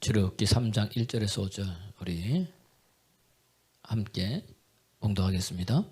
출애굽기 3장 1절에서 5절 우리 함께 봉독하겠습니다.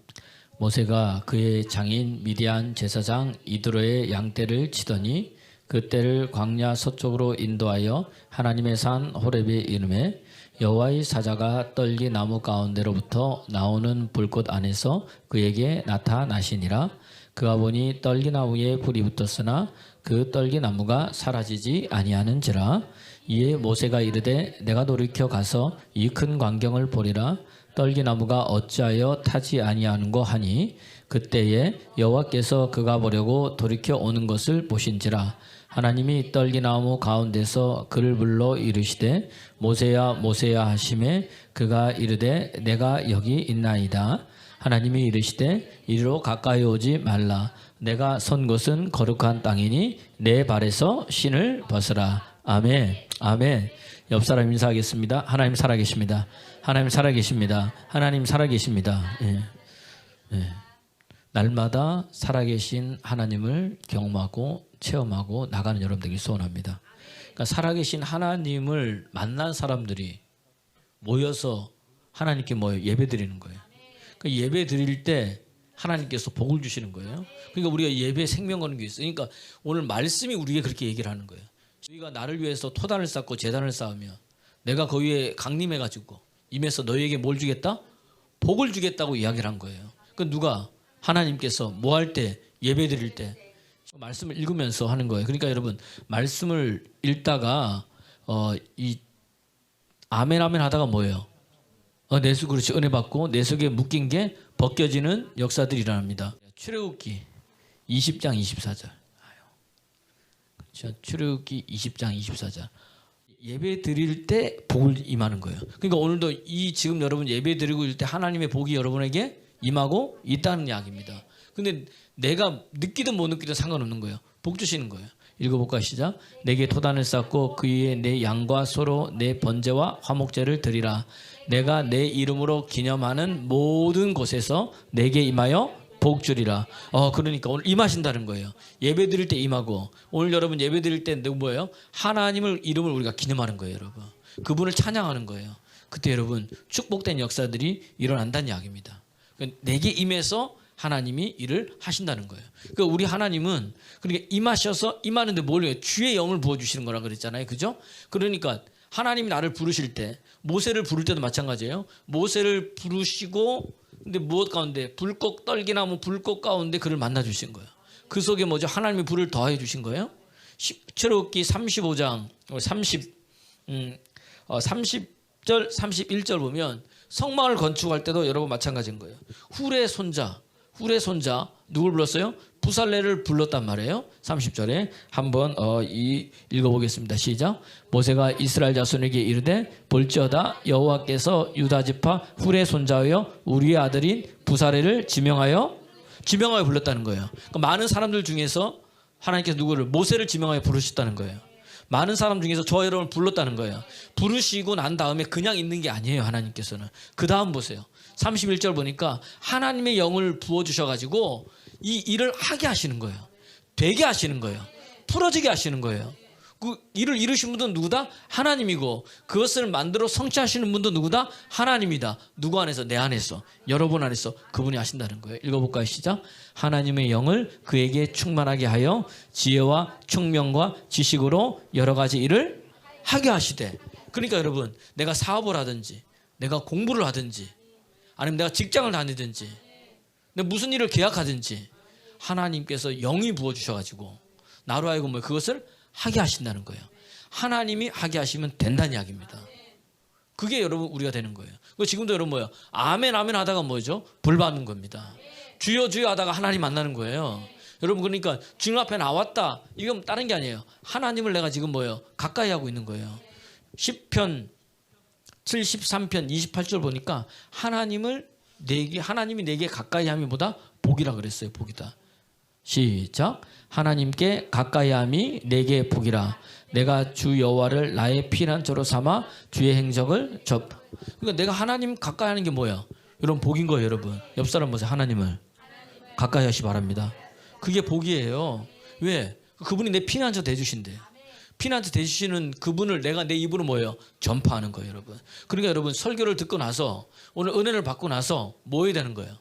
모세가 그의 장인 미디안 제사장 이드로의 양떼를 치더니 그 떼를 광야 서쪽으로 인도하여 하나님의 산 호렙에 이르매 여호와의 사자가 떨기 나무 가운데로부터 나오는 불꽃 안에서 그에게 나타나시니라. 그가 보니 떨기 나무에 불이 붙었으나 그 떨기 나무가 사라지지 아니하는지라. 이에 모세가 이르되 내가 돌이켜 가서 이 큰 광경을 보리라. 떨기 나무가 어찌하여 타지 아니하는고 하니 그때에 여호와께서 그가 보려고 돌이켜 오는 것을 보신지라. 하나님이 떨기 나무 가운데서 그를 불러 이르시되 모세야 모세야 하시매 그가 이르되 내가 여기 있나이다. 하나님이 이르시되 이리로 가까이 오지 말라. 내가 선 곳은 거룩한 땅이니 내 발에서 신을 벗으라. 아멘. 아멘. 옆 사람 인사하겠습니다. 하나님 살아계십니다. 하나님 살아계십니다. 하나님 살아계십니다. 예. 예. 날마다 살아계신 하나님을 경험하고 체험하고 나가는 여러분들에게 소원합니다. 그러니까 살아계신 하나님을 만난 사람들이 모여서 하나님께 예배 드리는 거예요. 그러니까 예배 드릴 때 하나님께서 복을 주시는 거예요. 그러니까 우리가 예배 생명 거는 게 있어요. 그러니까 오늘 말씀이 우리에게 그렇게 얘기를 하는 거예요. 우리가 나를 위해서 토단을 쌓고 제단을 쌓으면 내가 그 위에 강림해가지고 임해서 너희에게 뭘 주겠다? 복을 주겠다고 이야기를 한 거예요. 그 누가? 하나님께서 뭐 할 때? 예배 드릴 때 말씀을 읽으면서 하는 거예요. 그러니까 여러분 말씀을 읽다가 이 아멘 아멘 하다가 뭐예요? 내 속 그렇지 은혜 받고 내 속에 묶인 게 벗겨지는 역사들이 일어납니다. 출애굽기 20장 24절. 그렇죠? 출애굽기 20장 24절. 예배 드릴 때 복을 임하는 거예요. 그러니까 오늘도 지금 여러분 예배 드리고 있을 때 하나님의 복이 여러분에게 임하고 있다는 이야기입니다. 근데 내가 느끼든 못 느끼든 상관없는 거예요. 복 주시는 거예요. 읽어볼까 시작. 내게 토단을 쌓고 그 위에 내 양과 소로 내 번제와 화목제를 드리라. 내가 내 이름으로 기념하는 모든 곳에서 내게 임하여 복 주리라. 그러니까 오늘 임하신다는 거예요. 예배 드릴 때 임하고 오늘 여러분 예배 드릴 때 뭐예요? 하나님을 이름을 우리가 기념하는 거예요, 여러분. 그분을 찬양하는 거예요. 그때 여러분 축복된 역사들이 일어난다는 이야기입니다. 그러니까 내게 임해서 하나님이 일을 하신다는 거예요. 그러니까 우리 하나님은 그러니까 임하셔서 임하는데 뭘 해요? 주의 영을 부어주시는 거라 그랬잖아요. 그죠? 그러니까 하나님이 나를 부르실 때 모세를 부를 때도 마찬가지예요. 모세를 부르시고 근데 무엇 가운데? 불꽃 떨기나무 불꽃 가운데 그를 만나 주신 거예요. 그 속에 뭐죠? 하나님의 불을 더해 주신 거예요. 출애굽기 35장 30절 31절 보면 성막을 건축할 때도 여러분 마찬가지인 거예요. 훌의 손자 누굴 불렀어요? 부살레를 불렀단 말이에요. 30절에 한번 읽어보겠습니다. 시작. 모세가 이스라엘 자손에게 이르되 볼지어다 여호와께서 유다 지파 훌의 손자여 우리의 아들인 부살레를 지명하여 불렀다는 거예요. 그러니까 많은 사람들 중에서 하나님께서 누구를? 모세를 지명하여 부르셨다는 거예요. 많은 사람 중에서 저 여러분을 불렀다는 거예요. 부르시고 난 다음에 그냥 있는 게 아니에요. 하나님께서는. 그 다음 보세요. 31절 보니까 하나님의 영을 부어주셔가지고 이 일을 하게 하시는 거예요. 되게 하시는 거예요. 풀어지게 하시는 거예요. 그 일을 이루신 분도 누구다? 하나님이고 그것을 만들어 성취하시는 분도 누구다? 하나님이다. 누구 안에서? 내 안에서. 여러분 안에서 그분이 하신다는 거예요. 읽어볼까요? 시작. 하나님의 영을 그에게 충만하게 하여 지혜와 총명과 지식으로 여러 가지 일을 하게 하시되. 그러니까 여러분 내가 사업을 하든지 내가 공부를 하든지 아니면 내가 직장을 다니든지 내가 무슨 일을 계약하든지 하나님께서 영이 부어주셔가지고 나로 하여금 그것을 하게 하신다는 거예요. 하나님이 하게 하시면 된다는 이야기입니다. 그게 여러분 우리가 되는 거예요. 지금도 여러분 뭐예요? 아멘 아멘 하다가 뭐죠? 불 받는 겁니다. 주여 주여 하다가 하나님 만나는 거예요. 여러분 그러니까 주님 앞에 나왔다. 이건 다른 게 아니에요. 하나님을 내가 지금 뭐예요? 가까이 하고 있는 거예요. 10편 73편 28절 보니까 하나님이 내게 가까이 함이 보다 복이라 그랬어요. 복이다. 시작. 하나님께 가까이 함이 내게 복이라. 내가 주 여호와를 나의 피난처로 삼아 주의 행적을 그러니까 내가 하나님 가까이 하는 게 뭐야? 여러분 복인 거예요. 여러분 옆 사람 보세요. 하나님을 가까이 하시 바랍니다. 그게 복이에요. 왜? 그분이 내 피난처 돼주신대. 피난처 되시는 그분을 내가 내 입으로 뭐예요? 전파하는 거예요, 여러분. 그러니까 여러분 설교를 듣고 나서 오늘 은혜를 받고 나서 뭐 해야 되는 거예요?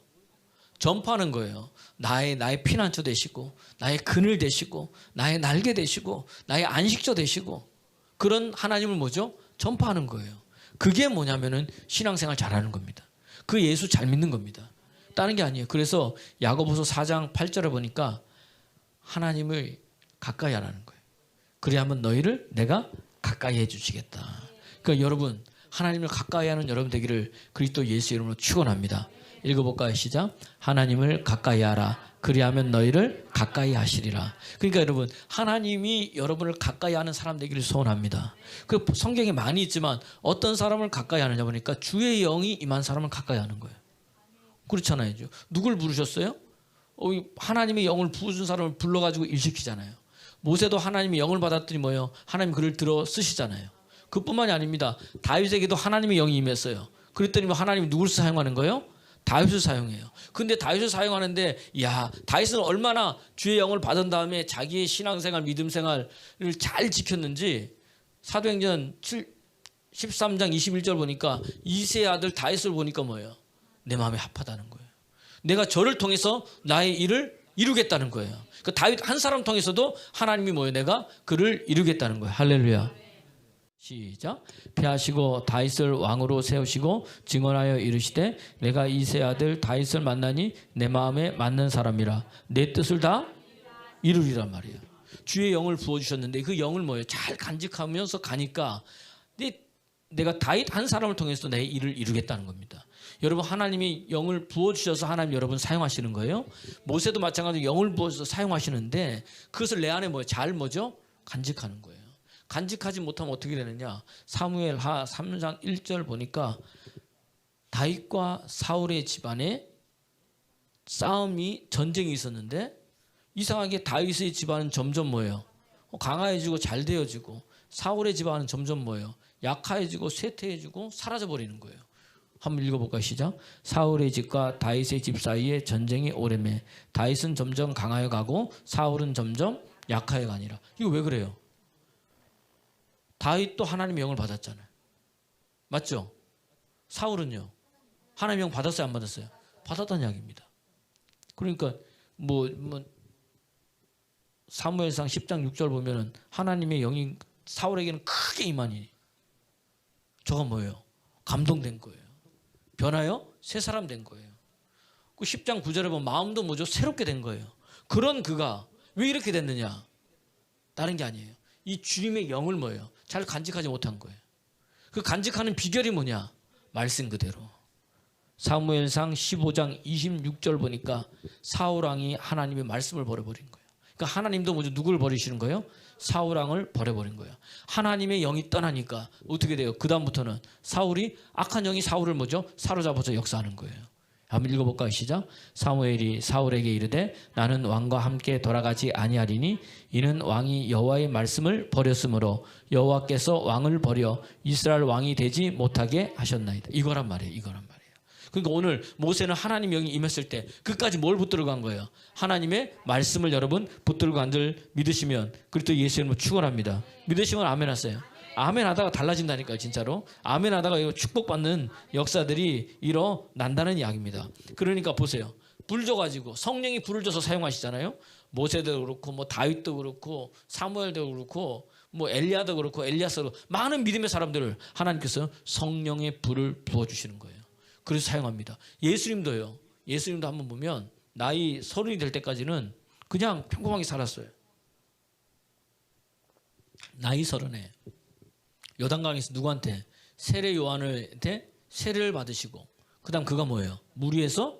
전파하는 거예요. 나의 피난처 되시고 나의 그늘 되시고 나의 날개 되시고 나의 안식처 되시고 그런 하나님을 뭐죠? 전파하는 거예요. 그게 뭐냐면은 신앙생활 잘하는 겁니다. 그 예수 잘 믿는 겁니다. 다른 게 아니에요. 그래서 야고보서 4장 8절에 보니까 하나님을 가까이 하라는 거예요. 그래야만 너희를 내가 가까이 해주시겠다. 그러니까 여러분 하나님을 가까이 하는 여러분 되기를 그리스도 예수 이름으로 축원합니다. 읽어볼까요? 시작. 하나님을 가까이 하라. 그리하면 너희를 가까이 하시리라. 그러니까 여러분 하나님이 여러분을 가까이 하는 사람 되기를 소원합니다. 그 성경에 많이 있지만 어떤 사람을 가까이 하느냐 보니까 주의 영이 임한 사람을 가까이 하는 거예요. 그렇잖아요. 누굴 부르셨어요? 하나님의 영을 부으신 사람을 불러가지고 일시키잖아요. 모세도 하나님의 영을 받았더니 뭐예요? 하나님 그를 들어 쓰시잖아요. 그뿐만이 아닙니다. 다윗에게도 하나님의 영이 임했어요. 그랬더니 하나님이 누굴 사용하는 거예요? 다윗을 사용해요. 근데 다윗을 사용하는데 야 다윗은 얼마나 주의 영을 받은 다음에 자기의 신앙생활 믿음 생활을 잘 지켰는지 사도행전 13장 21절 보니까 이새의 아들 다윗을 보니까 뭐예요? 내 마음에 합하다는 거예요. 내가 저를 통해서 나의 일을 이루겠다는 거예요. 그러니까 다윗 한 사람 통해서도 하나님이 뭐예요? 내가 그를 이루겠다는 거예요. 할렐루야. 시작. 피하시고 다윗을 왕으로 세우시고 증언하여 이르시되 내가 이새 아들 다윗을 만나니 내 마음에 맞는 사람이라 내 뜻을 다 이루리란 말이에요. 주의 영을 부어주셨는데 그 영을 뭐예요? 잘 간직하면서 가니까 내가 다윗 한 사람을 통해서 내 일을 이루겠다는 겁니다. 여러분 하나님이 영을 부어주셔서 하나님 여러분 사용하시는 거예요. 모세도 마찬가지로 영을 부어주셔서 사용하시는데 그것을 내 안에 잘 뭐죠? 간직하는 거예요. 간직하지 못하면 어떻게 되느냐? 사무엘하 3장 1절 보니까 다윗과 사울의 집안에 전쟁이 있었는데 이상하게 다윗의 집안은 점점 뭐예요? 강화해지고 잘 되어지고 사울의 집안은 점점 뭐예요? 약화해지고 쇠퇴해지고 사라져버리는 거예요. 한번 읽어볼까요? 시작. 사울의 집과 다윗의 집 사이에 전쟁이 오래매 다윗은 점점 강하여 가고 사울은 점점 약하여 가니라. 이거 왜 그래요? 다윗도 하나님의 영을 받았잖아요. 맞죠? 사울은요? 하나님의 영 받았어요? 안 받았어요? 받았다는 이야기입니다. 그러니까 사무엘상 10장 6절 보면은 하나님의 영이 사울에게는 크게 임하니 저가 뭐예요? 감동된 거예요. 변하여 새 사람 된 거예요. 그 10장 9절에 보면 마음도 뭐죠? 새롭게 된 거예요. 그런 그가 왜 이렇게 됐느냐? 다른 게 아니에요. 이 주님의 영을 뭐예요? 잘 간직하지 못한 거예요. 그 간직하는 비결이 뭐냐? 말씀 그대로. 사무엘상 15장 26절 보니까 사울왕이 하나님의 말씀을 버려버린 거예요. 그러니까 하나님도 뭐죠? 누구를 버리시는 거예요? 사울왕을 버려버린 거예요. 하나님의 영이 떠나니까 어떻게 돼요? 그 다음부터는 사울이 악한 영이 사울을 뭐죠? 사로잡아서 역사하는 거예요. 한번 읽어볼까요? 시작. 사무엘이 사울에게 이르되 나는 왕과 함께 돌아가지 아니하리니 이는 왕이 여호와의 말씀을 버렸으므로 여호와께서 왕을 버려 이스라엘 왕이 되지 못하게 하셨나이다. 이거란 말이에요. 그러니까 오늘 모세는 하나님 영이 임했을 때 끝까지 뭘 붙들고 간 거예요? 하나님의 말씀을 여러분 붙들고 간들 믿으시면 그리스도 예수 이름으로 축원합니다. 믿으시면 아멘 하세요. 아멘 하다가 달라진다니까요. 진짜로. 아멘 하다가 축복받는 역사들이 일어난다는 이야기입니다. 그러니까 보세요. 불 줘가지고 성령이 불을 줘서 사용하시잖아요. 모세도 그렇고 다윗도 그렇고 사무엘도 그렇고 엘리야도 그렇고 엘리야서도 많은 믿음의 사람들을 하나님께서 성령의 불을 부어주시는 거예요. 그래서 사용합니다. 예수님도요. 예수님도 한번 보면 나이 30이 될 때까지는 그냥 평범하게 살았어요. 나이 30에 요단강에서 누구한테 세례 요한한테 세례를 받으시고 그 다음 그가 뭐예요? 물 위에서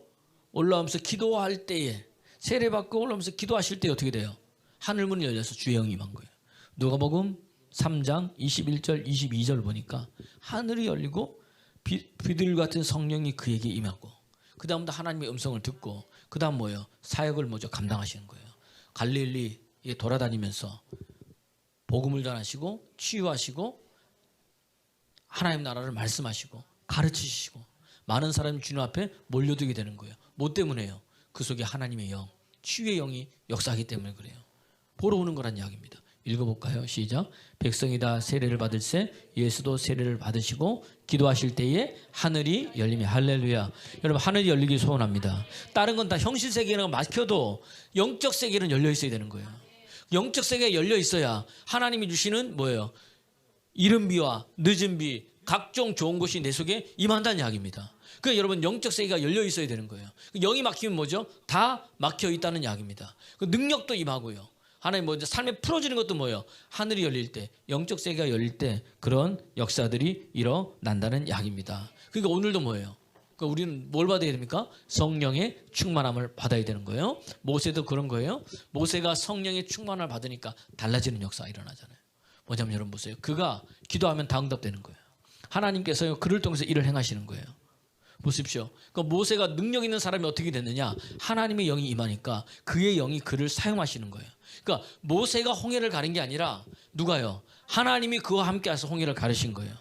올라오면서 기도할 때에 세례 받고 올라오면서 기도하실 때 어떻게 돼요? 하늘문이 열려서 주의 영이 임한 거예요. 누가복음 3장 21절 22절 보니까 하늘이 열리고 비둘기 같은 성령이 그에게 임하고 그 다음부터 하나님의 음성을 듣고 그 다음 뭐예요? 사역을 먼저 감당하시는 거예요. 갈릴리에 돌아다니면서 복음을 전하시고 치유하시고 하나님 나라를 말씀하시고 가르치시고 많은 사람이 주님 앞에 몰려들게 되는 거예요. 뭐 때문에요? 그 속에 하나님의 영, 치유의 영이 역사하기 때문에 그래요. 보러 오는 거란 이야기입니다. 읽어볼까요? 시작. 백성이 다 세례를 받을세 예수도 세례를 받으시고 기도하실 때에 하늘이 열리며 할렐루야. 여러분 하늘이 열리기 소원합니다. 다른 건 다 형실 세계는 막혀도 영적 세계는 열려 있어야 되는 거예요. 영적 세계가 열려 있어야 하나님이 주시는 뭐예요? 이른 비와 늦은 비 각종 좋은 것이 내 속에 임한다는 이야기입니다. 그러니까 여러분 영적 세계가 열려 있어야 되는 거예요. 영이 막히면 뭐죠? 다 막혀 있다는 이야기입니다. 그 능력도 임하고요. 하나님 먼저 삶에 풀어지는 것도 뭐예요? 하늘이 열릴 때, 영적 세계가 열릴 때 그런 역사들이 일어난다는 이야기입니다. 그러니까 오늘도 뭐예요? 그러니까 우리는 뭘 받아야 됩니까? 성령의 충만함을 받아야 되는 거예요. 모세도 그런 거예요. 모세가 성령의 충만함을 받으니까 달라지는 역사가 일어나잖아요. 뭐냐면 여러분 보세요. 그가 기도하면 다 응답되는 거예요. 하나님께서 그를 통해서 일을 행하시는 거예요. 보십시오. 그러니까 모세가 능력 있는 사람이 어떻게 됐느냐? 하나님의 영이 임하니까 그의 영이 그를 사용하시는 거예요. 그러니까 모세가 홍해를 가른 게 아니라 누가요? 하나님이 그와 함께해서 홍해를 가르신 거예요.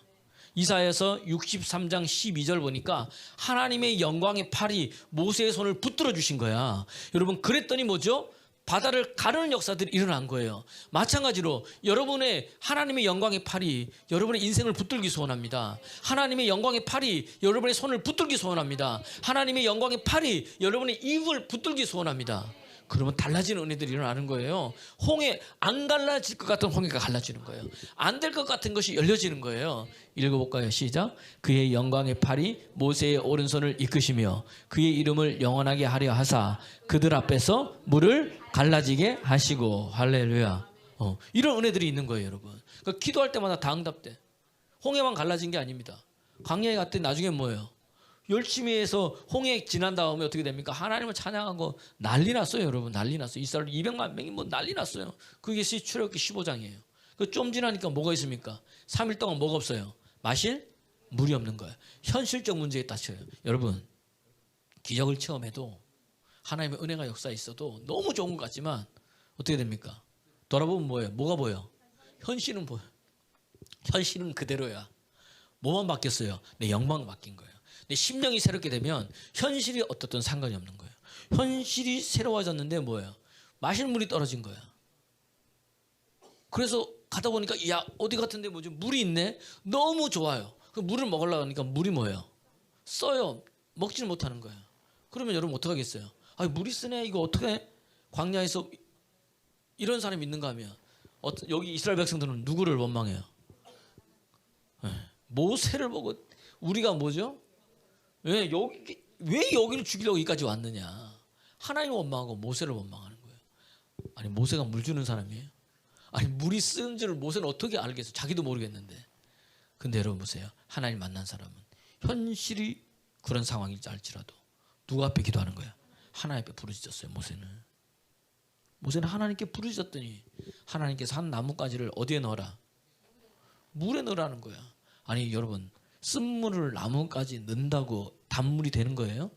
이사야서 63장 12절 보니까 하나님의 영광의 팔이 모세의 손을 붙들어 주신 거야. 여러분 그랬더니 뭐죠? 바다를 가르는 역사들이 일어난 거예요. 마찬가지로 여러분의 하나님의 영광의 팔이 여러분의 인생을 붙들기 소원합니다. 하나님의 영광의 팔이 여러분의 손을 붙들기 소원합니다. 하나님의 영광의 팔이 여러분의 입을 붙들기 소원합니다. 그러면 달라지는 은혜들이 일어나는 거예요. 홍해 안 갈라질 것 같은 홍해가 갈라지는 거예요. 안 될 것 같은 것이 열려지는 거예요. 읽어볼까요? 시작. 그의 영광의 팔이 모세의 오른손을 이끄시며 그의 이름을 영원하게 하려 하사 그들 앞에서 물을 갈라지게 하시고 할렐루야. 이런 은혜들이 있는 거예요, 여러분. 그러니까 기도할 때마다 다 응답돼. 홍해만 갈라진 게 아닙니다. 광야에 갔더니 나중에 뭐예요? 열심히 해서 홍해 지난 다음에 어떻게 됩니까? 하나님을 찬양하고 난리 났어요, 여러분. 난리 났어요. 이스라엘 200만 명이 뭐 난리 났어요. 그게 출애굽기 15장이에요. 좀 지나니까 뭐가 있습니까? 3일 동안 뭐가 없어요? 마실 물이 없는 거예요. 현실적 문제에 따져요. 여러분, 기적을 체험해도 하나님의 은혜가 역사에 있어도 너무 좋은 것 같지만 어떻게 됩니까? 돌아보면 뭐예요? 뭐가 보여? 현실은 보여. 현실은 그대로야. 뭐만 바뀌었어요? 내 영광이 바뀐 거예요. 내 심령이 새롭게 되면 현실이 어떻든 상관이 없는 거예요. 현실이 새로워졌는데 뭐예요? 마실 물이 떨어진 거야. 그래서 가다 보니까 야 어디 같은데 뭐지? 물이 있네? 너무 좋아요. 그 물을 먹으려고 하니까 물이 뭐예요? 써요. 먹지를 못하는 거예요. 그러면 여러분 어떡하겠어요? 아 물이 쓰네. 이거 어떻게 광야에서 이런 사람이 있는가 하면 여기 이스라엘 백성들은 누구를 원망해요? 모세를 보고 우리가 뭐죠? 왜 여기를 죽이려고 여기까지 왔느냐? 하나님을 원망하고 모세를 원망하는 거예요. 아니 모세가 물 주는 사람이에요? 아니 물이 쓴 줄을 모세는 어떻게 알겠어? 자기도 모르겠는데. 근데 여러분 보세요. 하나님 만난 사람은 현실이 그런 상황일지 알지라도 누구 앞에 기도하는 거야? 하나님 앞에 부르짖었어요. 모세는 하나님께 부르짖었더니 하나님께서 한 나뭇가지를 어디에 넣어라? 물에 넣으라는 거야. 아니 여러분 쓴물을 나뭇가지 넣는다고 단물이 되는 거예요?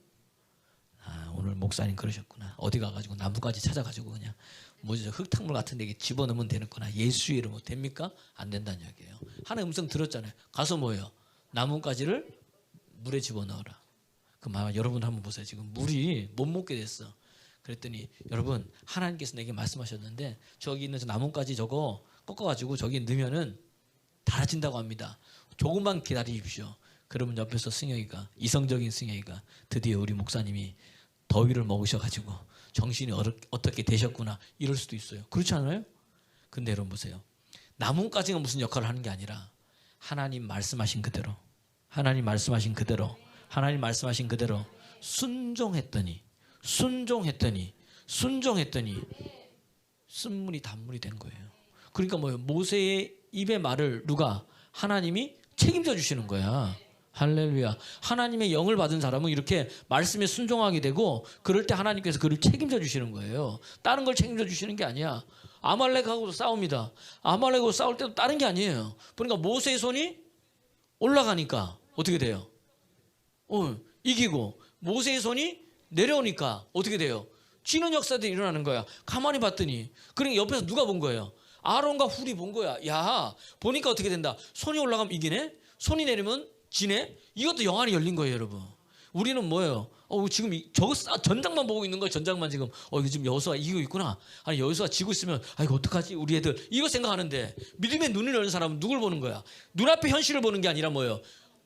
아, 오늘 목사님 그러셨구나. 어디 가가지고 나뭇가지 찾아가지고 그냥 뭐지 흙탕물 같은 데 집어넣으면 되는구나. 예수의 이름으로 됩니까? 안 된다는 이야기예요. 하나님 음성 들었잖아요. 가서 뭐예요? 나뭇가지를 물에 집어넣어라. 그 말 여러분 한번 보세요. 지금 물이 못 먹게 됐어. 그랬더니 여러분 하나님께서 내게 말씀하셨는데 저기 있는 저 나뭇가지 저거 꺾어가지고 저기 넣으면은 달아진다고 합니다. 조금만 기다리십시오. 그러면 옆에서 승혁이가 이성적인 승혁이가 드디어 우리 목사님이 더위를 먹으셔가지고 정신이 어떻게 되셨구나 이럴 수도 있어요. 그렇지 않아요? 근데 여러분 보세요. 나뭇가지가 무슨 역할을 하는 게 아니라 하나님 말씀하신 그대로 순종했더니 쓴물이 단물이 된 거예요. 그러니까 뭐예요? 모세의 입의 말을 누가? 하나님이 책임져 주시는 거야. 할렐루야. 하나님의 영을 받은 사람은 이렇게 말씀에 순종하게 되고 그럴 때 하나님께서 그를 책임져 주시는 거예요. 다른 걸 책임져 주시는 게 아니야. 아말렉하고도 싸웁니다. 아말렉하고 싸울 때도 다른 게 아니에요. 그러니까 모세의 손이 올라가니까 어떻게 돼요? 이기고 모세의 손이 내려오니까 어떻게 돼요? 지는 역사들이 일어나는 거야. 가만히 봤더니 그러니까 옆에서 누가 본 거예요? 아론과 훌이 본 거야. 야 보니까 어떻게 된다? 손이 올라가면 이기네? 손이 내리면 지네? 이것도 영안이 열린 거예요, 여러분. 우리는 뭐예요? 지금 저거 전장만 보고 있는 거야. 전장만 지금. 이거 지금 여호수아 이기고 있구나. 아니 여호수아 지고 있으면 이거 어떡하지? 우리 애들 이거 생각하는데 믿음의 눈을 여는 사람은 누굴 보는 거야? 눈앞의 현실을 보는 게 아니라 뭐예요?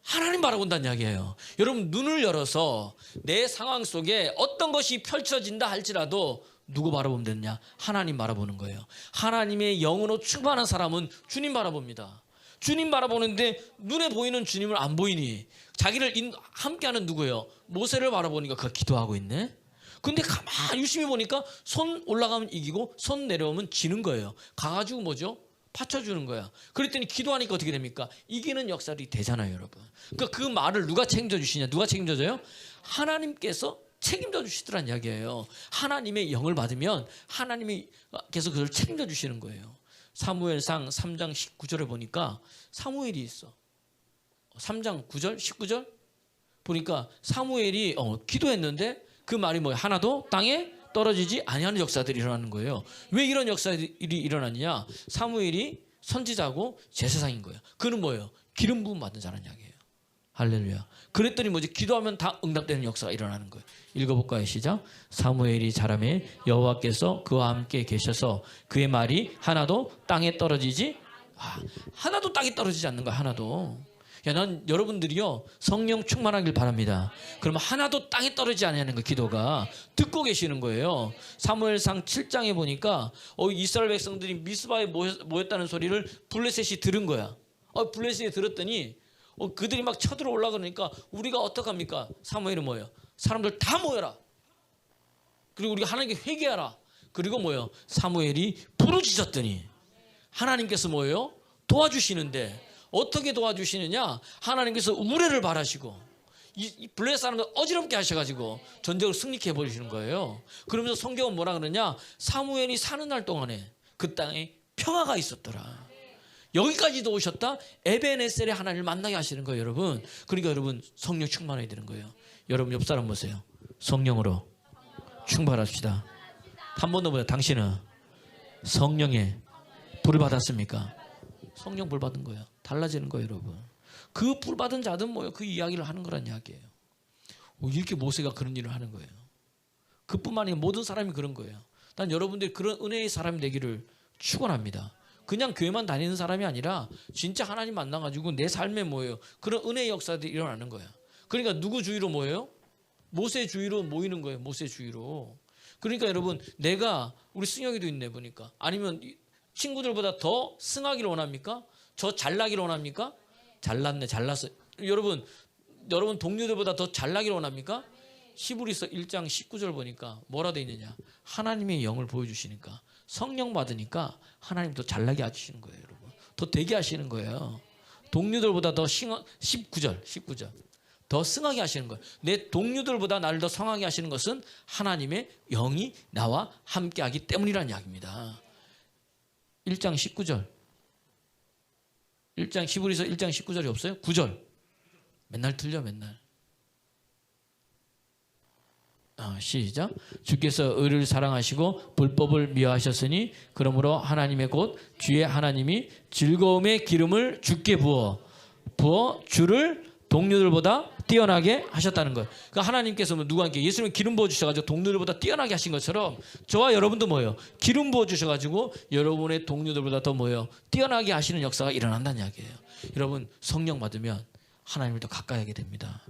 하나님 바라본다는 이야기예요. 여러분 눈을 열어서 내 상황 속에 어떤 것이 펼쳐진다 할지라도 누구 바라보면 되느냐? 하나님 바라보는 거예요. 하나님의 영으로 충만한 사람은 주님 바라봅니다. 주님 바라보는데 눈에 보이는 주님을 안 보이니 자기를 함께하는 누구예요? 모세를 바라보니까 그가 기도하고 있네. 근데 가만히 유심히 보니까 손 올라가면 이기고 손 내려오면 지는 거예요. 가가지고 뭐죠? 받쳐주는 거야. 그랬더니 기도하니까 어떻게 됩니까? 이기는 역사들이 되잖아요, 여러분. 그러니까 그 말을 누가 책임져 주시냐? 누가 책임져줘요? 하나님께서 책임져 주시더란 이야기예요. 하나님의 영을 받으면 하나님께서 그걸 책임져 주시는 거예요. 사무엘상 3장 19절에 보니까 사무엘이 있어. 3장 9절, 19절 보니까 사무엘이 기도했는데 그 말이 뭐예요? 하나도 땅에 떨어지지 아니하는 역사들이 일어나는 거예요. 왜 이런 역사들이 일어나느냐? 사무엘이 선지자고 제사장인 거예요. 그는 뭐예요? 기름 부음 받은 자라는 이야기예요. 할렐루야. 그랬더니 뭐지? 기도하면 다 응답되는 역사가 일어나는 거예요. 읽어볼까요? 시작. 사무엘이 자라매 여호와께서 그와 함께 계셔서 그의 말이 하나도 땅에 떨어지지 하나도 땅에 떨어지지 않는 거야. 하나도. 난 여러분들이요 성령 충만하길 바랍니다. 그러면 하나도 땅에 떨어지지 않는 거 기도가 듣고 계시는 거예요. 사무엘상 7장에 보니까 이스라엘 백성들이 미스바에 모였다는 소리를 블레셋이 들은 거야. 블레셋이 들었더니 그들이 막 쳐들어 올라가니까 우리가 어떡합니까? 사무엘이 뭐예요? 사람들 다 모여라. 그리고 우리가 하나님께 회개하라. 그리고 뭐예요? 사무엘이 부르짖었더니 하나님께서 뭐예요? 도와주시는데 어떻게 도와주시느냐? 하나님께서 우레를 바라시고 이 블레셋 사람들 어지럽게 하셔가지고 전쟁을 승리케 해버리시는 거예요. 그러면서 성경은 뭐라 그러냐? 사무엘이 사는 날 동안에 그 땅에 평화가 있었더라. 여기까지도 오셨다? 에베네셀의 하나님을 만나게 하시는 거예요, 여러분. 그러니까 여러분 성령 충만해야 되는 거예요. 여러분 옆 사람 보세요. 성령으로 충만합시다. 한 번 더 보세요. 당신은 성령의 불을 받았습니까? 성령 불 받은 거예요. 달라지는 거예요, 여러분. 그 불 받은 자든 뭐예요? 그 이야기를 하는 거란 이야기예요. 이렇게 모세가 그런 일을 하는 거예요. 그뿐만 아니라 모든 사람이 그런 거예요. 난 여러분들이 그런 은혜의 사람이 되기를 축원합니다. 그냥 교회만 다니는 사람이 아니라 진짜 하나님 만나가지고 내 삶에 뭐예요? 그런 은혜의 역사들이 일어나는 거예요. 그러니까 누구 주위로 모여요? 모세 주위로 모이는 거예요. 모세 주위로. 그러니까 여러분 내가 우리 승혁이도 있네 보니까 아니면 친구들보다 더 승하기를 원합니까? 저 잘나기를 원합니까? 잘났네 잘났어. 여러분 동료들보다 더 잘나기를 원합니까? 히브리서 1장 19절 보니까 뭐라 돼 있느냐? 하나님의 영을 보여주시니까 성령 받으니까 하나님 더 잘나게 하시는 거예요, 여러분. 더 되게 하시는 거예요. 동료들보다 더 19절 더 승하게 하시는 거예요. 내 동료들보다 나를 더 성하게 하시는 것은 하나님의 영이 나와 함께하기 때문이라는 이야기입니다. 1장 19절. 1장 히브리서 1장 19절이 없어요? 9절. 맨날 틀려 맨날. 시작. 주께서 의를 사랑하시고 불법을 미워하셨으니 그러므로 하나님의 곧 주의 하나님이 즐거움의 기름을 주께 부어 주를 동료들보다 뛰어나게 하셨다는 거예요. 그러니까 하나님께서 누구한테 예수님 기름 부어주셔가지고 동료들보다 뛰어나게 하신 것처럼 저와 여러분도 뭐예요? 기름 부어주셔가지고 여러분의 동료들보다 더 뭐예요? 뛰어나게 하시는 역사가 일어난다는 이야기예요. 여러분 성령 받으면 하나님을 더 가까이 하게 됩니다.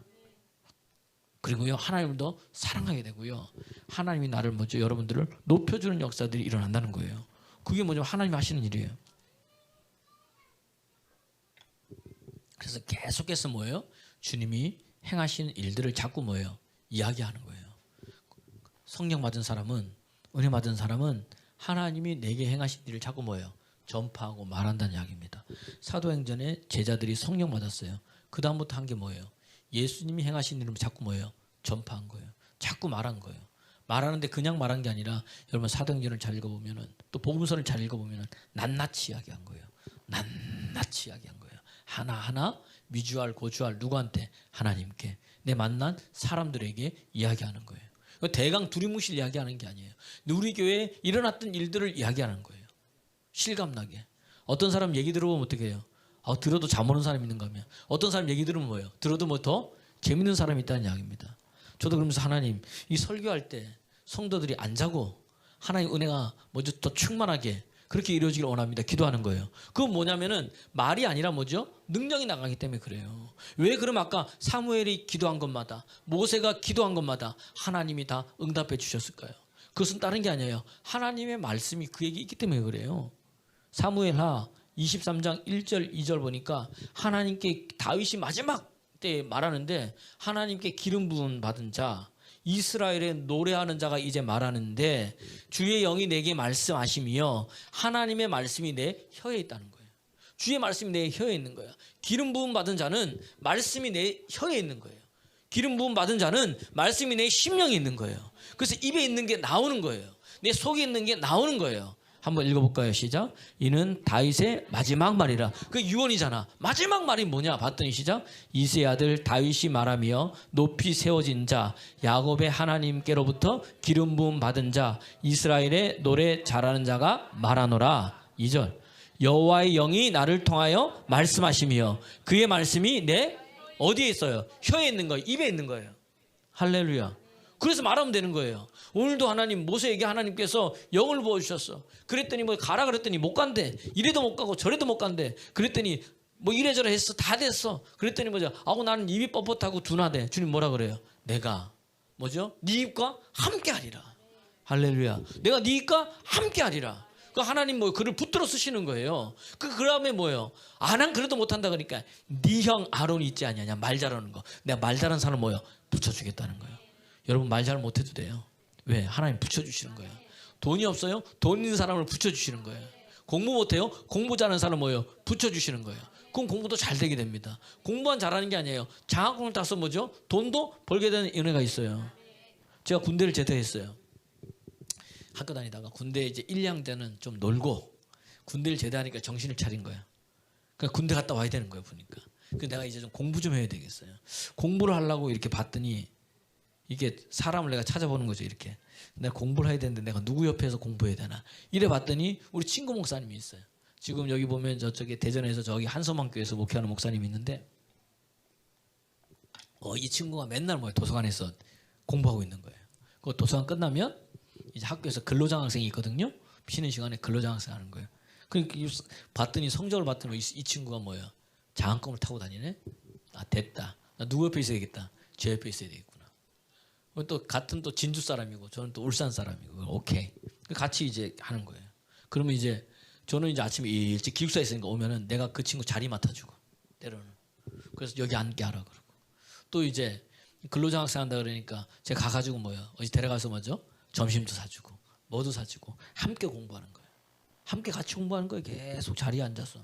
그리고요 하나님을 더 사랑하게 되고요 하나님이 나를 먼저 여러분들을 높여주는 역사들이 일어난다는 거예요. 그게 뭐냐면 하나님이 하시는 일이에요. 그래서 계속해서 뭐예요? 주님이 행하시는 일들을 자꾸 뭐예요? 이야기하는 거예요. 성령 받은 사람은 은혜 받은 사람은 하나님이 내게 행하신 일을 자꾸 뭐예요? 전파하고 말한다는 이야기입니다. 사도행전에 제자들이 성령 받았어요. 그 다음부터 한 게 뭐예요? 예수님이 행하신 일을 자꾸 뭐예요? 전파한 거예요. 자꾸 말한 거예요. 말하는데 그냥 말한 게 아니라 여러분 사도행전을 잘 읽어보면은 또 복음서를 잘 읽어보면은 낱낱이 이야기한 거예요. 낱낱이 이야기한 거예요. 하나하나 미주알 고주알 누구한테? 하나님께. 내 만난 사람들에게 이야기하는 거예요. 대강 두리뭉실 이야기하는 게 아니에요. 우리 교회에 일어났던 일들을 이야기하는 거예요. 실감나게. 어떤 사람 얘기 들어보면 어떻게 해요? 들어도 잠 오는 사람 있는가 하면 어떤 사람 얘기 들으면 뭐예요? 들어도 뭐 더 재밌는 사람이 있다는 이야기입니다. 저도 그러면서 하나님, 이 설교할 때 성도들이 안 자고 하나님 은혜가 먼저 더 충만하게 그렇게 이루어지길 원합니다. 기도하는 거예요. 그건 뭐냐면은 말이 아니라 뭐죠? 능력이 나가기 때문에 그래요. 왜 그러면 아까 사무엘이 기도한 것마다, 모세가 기도한 것마다 하나님이 다 응답해 주셨을까요? 그것은 다른 게 아니에요. 하나님의 말씀이 그에게 있기 때문에 그래요. 사무엘하 23장 1절 2절 보니까 하나님께 다윗이 마지막 때 말하는데, 하나님께 기름 부음 받은 자, 이스라엘에 노래하는 자가 이제 말하는데 주의 영이 내게 말씀하시며 하나님의 말씀이 내 혀에 있다는 거예요. 주의 말씀이 내 혀에 있는 거예요. 기름 부음 받은 자는 말씀이 내 혀에 있는 거예요. 기름 부음 받은 자는 말씀이 내 심령에 있는 거예요. 그래서 입에 있는 게 나오는 거예요. 내 속에 있는 게 나오는 거예요. 한번 읽어볼까요? 시작. 이는 다윗의 마지막 말이라. 그 유언이잖아. 마지막 말이 뭐냐 봤더니 시작. 이새의 아들 다윗이 말하며 높이 세워진 자, 야곱의 하나님께로부터 기름 부음 받은 자, 이스라엘의 노래 잘하는 자가 말하노라. 2절. 여호와의 영이 나를 통하여 말씀하시며 그의 말씀이 내 어디에 있어요? 혀에 있는 거예요. 입에 있는 거예요. 할렐루야. 그래서 말하면 되는 거예요. 오늘도 하나님, 모세에게 하나님께서 영을 부어주셨어. 그랬더니 뭐 가라 그랬더니 못 간대. 이래도 못 가고 저래도 못 간대. 그랬더니 뭐 이래저래 했어. 다 됐어. 그랬더니 뭐죠? 아우 나는 입이 뻣뻣하고 둔하대. 주님 뭐라 그래요? 내가 뭐죠? 네 입과 함께 하리라. 할렐루야. 내가 네 입과 함께 하리라. 그 하나님 뭐 글을 붙들어 쓰시는 거예요. 그 다음에 뭐예요? 안 그래도 못한다 그러니까 네 형 아론이 있지 않냐냐. 말 잘하는 거. 내가 말 잘하는 사람 뭐예요? 붙여주겠다는 거예요. 여러분 말 잘 못해도 돼요. 왜? 하나님 붙여주시는 거예요. 돈이 없어요? 돈 있는 사람을 붙여주시는 거예요. 공부 못해요? 공부 잘하는 사람 뭐예요? 붙여주시는 거예요. 그럼 공부도 잘 되게 됩니다. 공부만 잘하는 게 아니에요. 장학금을 따서 뭐죠? 돈도 벌게 되는 은혜가 있어요. 제가 군대를 제대했어요. 학교 다니다가 군대 이제 1, 2학년 때는 좀 놀고 군대를 제대하니까 정신을 차린 거예요. 그러니까 군대 갔다 와야 되는 거예요, 보니까. 그래서 내가 이제 좀 공부 좀 해야 되겠어요. 공부를 하려고 이렇게 봤더니 이게 사람을 내가 찾아보는 거죠, 이렇게. 내가 공부를 해야 되는데 내가 누구 옆에서 공부해야 되나. 이래 봤더니 우리 친구 목사님이 있어요. 지금 여기 보면 저쪽에 대전에서 저기 한서망교회에서 목회하는 목사님이 있는데 이 친구가 맨날 뭐예요? 도서관에서 공부하고 있는 거예요. 그 도서관 끝나면 이제 학교에서 근로장학생이 있거든요. 쉬는 시간에 근로장학생 하는 거예요. 그러니까 봤더니 성적을 봤더니 이 친구가 뭐예요? 장학금을 타고 다니네. 아 됐다. 나 누구 옆에 있어야 되겠다. 제 옆에 있어야 되겠구나. 또 같은 또 진주 사람이고 저는 또 울산 사람이고 오케이 같이 이제 하는 거예요. 그러면 이제 저는 이제 아침에 일찍 기숙사에 있으니까 오면은 내가 그 친구 자리 맡아주고 때로는 그래서 여기 앉게 하라 그러고 또 이제 근로장학생 한다 그러니까 제가 가가지고 뭐예요? 어디 데려가서 뭐죠? 점심도 사주고 뭐도 사주고 함께 공부하는 거예요. 함께 같이 공부하는 거예요. 계속 자리에 앉아서.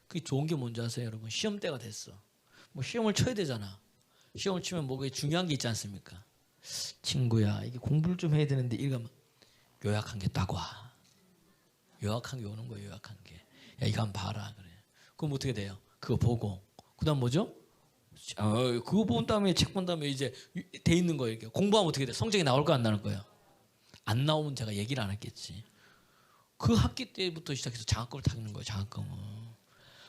그게 좋은 게 뭔지 아세요, 여러분? 시험 때가 됐어. 뭐 시험을 쳐야 되잖아. 시험을 치면 뭐 그게 중요한 게 있지 않습니까? 친구야, 이게 공부를 좀 해야 되는데 이거 요약한 게 딱 와. 요약한 게 오는 거예요. 요약한 게. 야 이거 한번 봐라 그래. 그럼 어떻게 돼요? 그거 보고 그다음 뭐죠? 그거 본 다음에 책 본 다음에 이제 돼 있는 거예요. 이렇게. 공부하면 어떻게 돼? 성적이 나올까 안 나올 거예요? 안 나오면 제가 얘기를 안 했겠지. 그 학기 때부터 시작해서 장학금을 타는 거예요. 장학금은.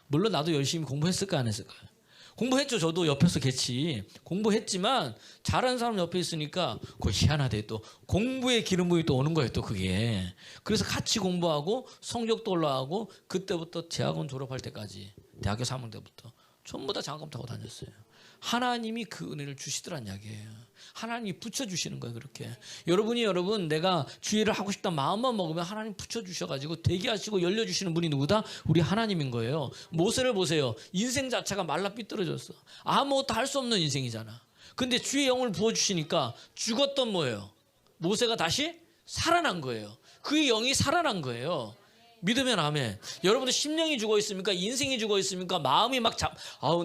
물론 나도 열심히 공부했을까 안 했을까요? 공부했죠. 저도 옆에서 같이 공부했지만 잘하는 사람 옆에 있으니까 그거 희한하대. 또 공부의 기름 부음이 또 오는 거예요. 또 그게. 그래서 같이 공부하고 성적도 올라가고 그때부터 대학원 졸업할 때까지 대학교 3학년 때부터 전부 다 장학금 타고 다녔어요. 하나님이 그 은혜를 주시더란 이야기예요. 하나님이 붙여주시는 거예요. 그렇게. 여러분 내가 주의를 하고 싶다 마음만 먹으면 하나님 붙여주셔가지고 되게 하시고 열려주시는 분이 누구다? 우리 하나님인 거예요. 모세를 보세요. 인생 자체가 말라 삐뚤어졌어. 아무것도 할 수 없는 인생이잖아. 근데 주의 영을 부어주시니까 죽었던 뭐예요? 모세가 다시 살아난 거예요. 그의 영이 살아난 거예요. 믿으면 아멘. 여러분들 심령이 죽어 있습니까? 인생이 죽어 있습니까? 마음이 막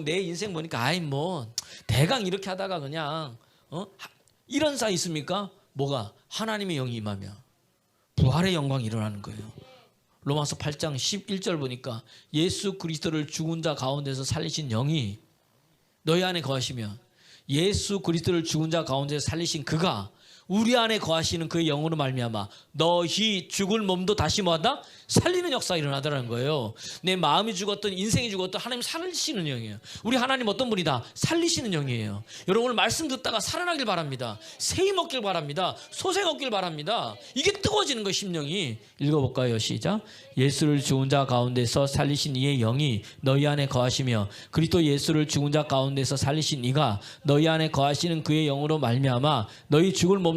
내 인생 보니까 뭐 대강 이렇게 하다가 그냥 이런 사이 있습니까? 뭐가? 하나님의 영이 임하면 부활의 영광이 일어나는 거예요. 로마서 8장 11절 보니까 예수 그리스도를 죽은 자 가운데서 살리신 영이 너희 안에 거하시면 예수 그리스도를 죽은 자 가운데서 살리신 그가 우리 안에 거하시는 그의 영으로 말미암아 너희 죽을 몸도 다시 뭐하다? 살리는 역사가 일어나더라는 거예요. 내 마음이 죽었던 인생이 죽었던 하나님 살리시는 영이에요. 우리 하나님 어떤 분이다? 살리시는 영이에요. 여러분 오늘 말씀 듣다가 살아나길 바랍니다. 세임 얻길 바랍니다. 소생 얻길 바랍니다. 이게 뜨거워지는 거예요. 심령이. 읽어볼까요? 시작. 예수를 죽은 자 가운데서 살리신 이의 영이 너희 안에 거하시며 그리스도 예수를 죽은 자 가운데서 살리신 이가 너희 안에 거하시는 그의 영으로 말미암아 너희 죽을 몸도.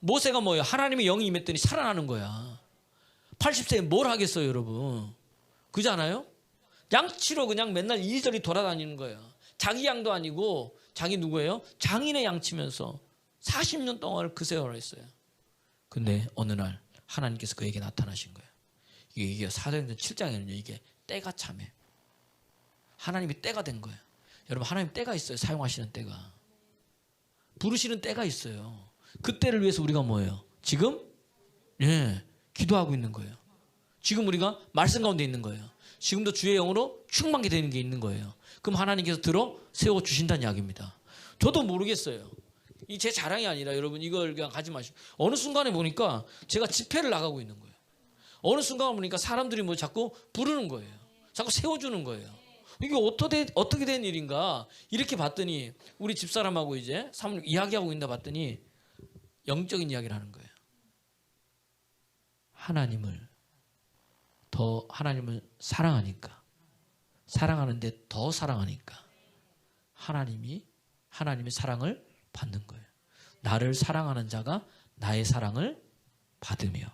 모세가 뭐예요? 하나님의 영이 임했더니 살아나는 거야. 80세에 뭘 하겠어요, 여러분? 그지 않아요? 양치로 그냥 맨날 이리저리 돌아다니는 거예요. 자기 양도 아니고 자기 누구예요? 장인의 양치면서 40년 동안 그 세월을 했어요. 근데 어느 날 하나님께서 그에게 나타나신 거예요. 이게 사도행전 7장에는요. 이게 때가 참해. 하나님이 때가 된 거예요. 여러분 하나님 때가 있어요. 사용하시는 때가. 부르시는 때가 있어요. 그 때를 위해서 우리가 뭐예요? 지금? 기도하고 있는 거예요. 지금 우리가 말씀 가운데 있는 거예요. 지금도 주의 영으로 충만케 되는 게 있는 거예요. 그럼 하나님께서 들어 세워주신다는 이야기입니다. 저도 모르겠어요. 이 제 자랑이 아니라 여러분 이걸 그냥 가지 마시고 어느 순간에 보니까 제가 집회를 나가고 있는 거예요. 어느 순간에 보니까 사람들이 뭐 자꾸 부르는 거예요. 자꾸 세워주는 거예요. 이게 어떻게 된 일인가 이렇게 봤더니 우리 집사람하고 이제 사모님 이야기하고 있나 봤더니 영적인 이야기를 하는 거예요. 하나님을 사랑하니까 사랑하는데 더 사랑하니까 하나님의 사랑을 받는 거예요. 나를 사랑하는 자가 나의 사랑을 받으며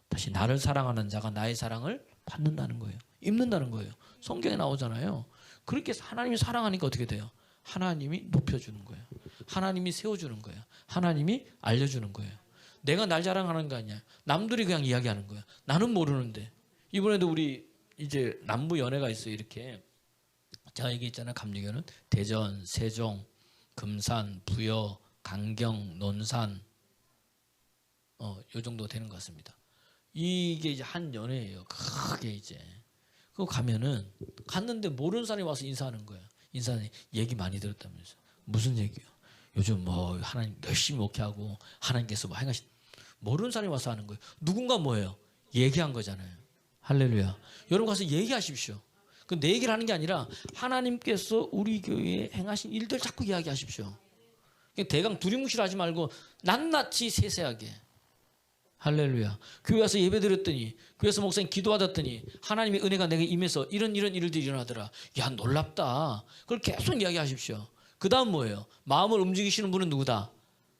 다시 나를 사랑하는 자가 나의 사랑을 받는다는 거예요. 입는다는 거예요. 성경에 나오잖아요. 그렇게 하나님이 사랑하니까 어떻게 돼요? 하나님이 높여주는 거예요. 하나님이 세워주는 거예요. 하나님이 알려주는 거예요. 내가 날 자랑하는 거 아니야. 남들이 그냥 이야기하는 거야. 나는 모르는데. 이번에도 우리 이제 남부 연회가 있어요. 이렇게 제가 얘기했잖아요. 감리교는 대전, 세종, 금산, 부여, 강경, 논산 요 정도 되는 것 같습니다. 이게 이제 한 연회예요. 크게 이제. 그거 갔는데 모르는 사람이 와서 인사하는 거예요. 인사는 얘기 많이 들었다면서. 무슨 얘기요? 요즘 뭐 하나님 열심히 목회하고 하나님께서 뭐 행하신 모르는 사람이 와서 하는 거예요. 누군가 뭐예요? 얘기한 거잖아요. 할렐루야. 여러분 가서 얘기하십시오. 그 내 얘기를 하는 게 아니라 하나님께서 우리 교회에 행하신 일들 자꾸 이야기하십시오. 대강 두리뭉실하지 말고 낱낱이 세세하게. 할렐루야. 교회 와서 예배 드렸더니 교회에서 목사님 기도하더니 하나님의 은혜가 내게 임해서 이런 일들이 일어나더라. 야 놀랍다. 그걸 계속 이야기하십시오. 그 다음 뭐예요? 마음을 움직이시는 분은 누구다?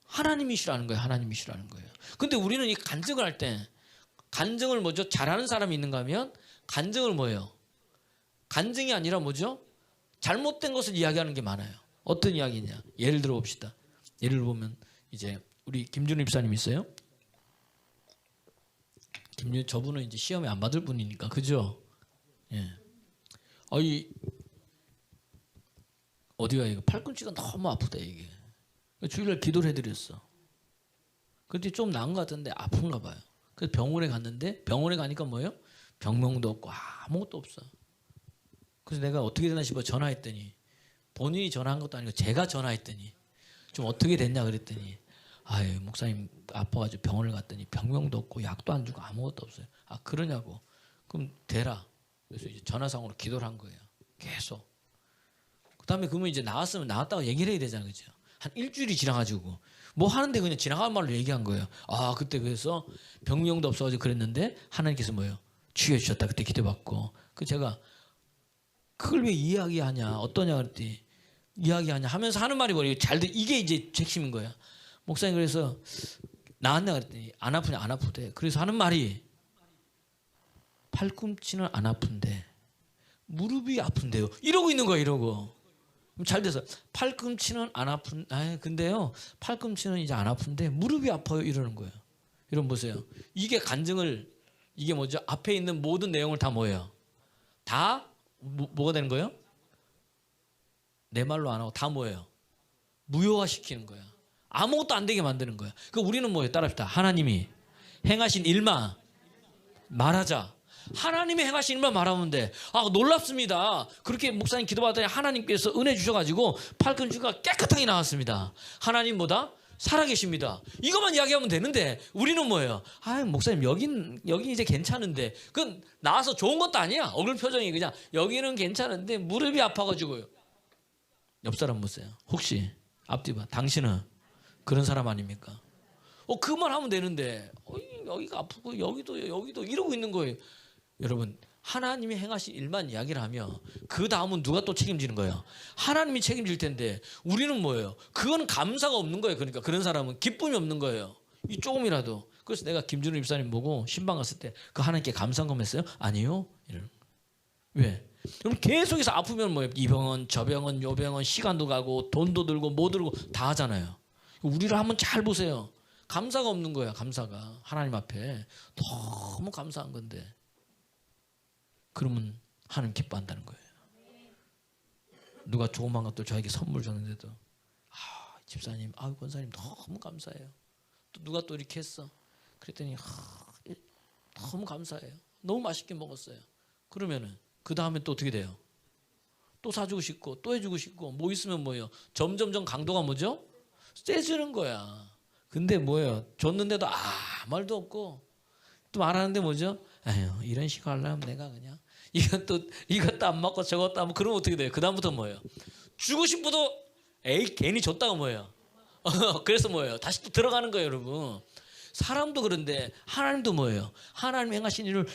하나님이시라는 거예요. 하나님이시라는 거예요. 근데 우리는 이 간증을 할 때 간증을 뭐죠? 잘하는 사람이 있는가 하면 간증을 뭐예요? 간증이 아니라 뭐죠? 잘못된 것을 이야기하는 게 많아요. 어떤 이야기냐? 예를 들어 봅시다. 예를 보면 이제 우리 김준우 입사님 있어요. 저분은 이제 시험에 안 받을 분이니까 그죠? 예. 어디가 이거 팔꿈치가 너무 아프다 이게. 주일날 기도를 해드렸어. 그때 좀 나은 것 같은데 아픈가 봐요. 그래서 병원에 갔는데 병원에 가니까 뭐예요? 병명도 없고 아무것도 없어. 그래서 내가 어떻게 되나 싶어 전화했더니 본인이 전화한 것도 아니고 제가 전화했더니 좀 어떻게 됐냐 그랬더니 아유 목사님 아파가지고 병원을 갔더니 병명도 없고 약도 안 주고 아무것도 없어요. 아 그러냐고. 그럼 되라. 그래서 이제 전화상으로 기도를 한 거예요. 계속. 그다음에 그러면 이제 나왔다고 얘기를 해야 되잖아요, 그죠? 한 일주일이 지나가지고 뭐 하는데 그냥 지나가는 말로 얘기한 거예요. 아 그때 그래서 병명도 없어가지고 그랬는데 하나님께서 뭐예요? 치유해 주셨다. 그때 기도받고. 그 제가 그걸 왜 이야기하냐 어떠냐 그랬더니 이야기하냐 하면서 하는 말이 뭐예요? 이게 이제 핵심인 거야. 목사님 그래서 나왔냐 그랬더니 안 아프냐 안 아프대. 그래서 하는 말이 팔꿈치는 안 아픈데 무릎이 아픈데요. 이러고 있는 거야 이러고. 잘 돼서 팔꿈치는 안 아픈 근데요 팔꿈치는 이제 안 아픈데 무릎이 아파요 이러는 거예요. 여러분 보세요. 이게 간증을 이게 뭐죠? 앞에 있는 모든 내용을 다 뭐예요? 다 뭐가 되는 거예요? 내 말로 안 하고 다 뭐예요? 무효화시키는 거야. 아무것도 안 되게 만드는 거야. 그 우리는 뭐예요? 따라합시다. 하나님이 행하신 일만 말하자. 하나님이 행하신 일만 말하면 돼. 아 놀랍습니다. 그렇게 목사님 기도받더니 하나님께서 은혜 주셔가지고 팔꿈치가 깨끗하게 나왔습니다. 하나님 뭐다? 살아계십니다. 이것만 이야기하면 되는데 우리는 뭐예요? 아, 목사님 여긴 이제 괜찮은데 그건 나와서 좋은 것도 아니야. 얼굴 표정이 그냥 여기는 괜찮은데 무릎이 아파가지고요. 옆 사람 보세요. 혹시 앞뒤 봐. 당신은 그런 사람 아닙니까? 그만 하면 되는데 여기가 아프고 여기도 이러고 있는 거예요. 여러분, 하나님이 행하신 일만 이야기를 하면 그 다음은 누가 또 책임지는 거예요? 하나님이 책임질 텐데 우리는 뭐예요? 그거는 감사가 없는 거예요. 그러니까 그런 사람은 기쁨이 없는 거예요. 이 조금이라도. 그래서 내가 김준우 입사님 보고 신방 갔을 때 그 하나님께 감사한금 했어요? 아니요. 이러는 거예요. 왜? 그럼 계속해서 아프면 뭐예요? 이 병원, 저 병원, 요 병원, 시간도 가고 돈도 들고 뭐 들고 다 하잖아요. 우리를 한번 잘 보세요. 감사가 없는 거야. 감사가 하나님 앞에 너무 감사한 건데 그러면 하나님 기뻐한다는 거예요. 누가 조그만 것들 저에게 선물 줬는데도 집사님, 권사님 너무 감사해요. 또 누가 또 이렇게 했어. 그랬더니 너무 감사해요. 너무 맛있게 먹었어요. 그러면은 그 다음에 또 어떻게 돼요? 또 사주고 싶고 또 해주고 싶고 뭐 있으면 뭐예요? 점점점 강도가 뭐죠? 세지는 거야. 근데 뭐예요? 줬는데도 아무 말도 없고 또 말하는데 뭐죠? 에휴, 이런 식으로 하려면 내가 그냥 이것도 안 맞고 저것도 안 맞고 그러면 어떻게 돼요? 그 다음부터 뭐예요? 주고 싶어도 괜히 줬다가 뭐예요? 그래서 뭐예요? 다시 또 들어가는 거예요, 여러분. 사람도 그런데 하나님도 뭐예요? 하나님 행하신 일을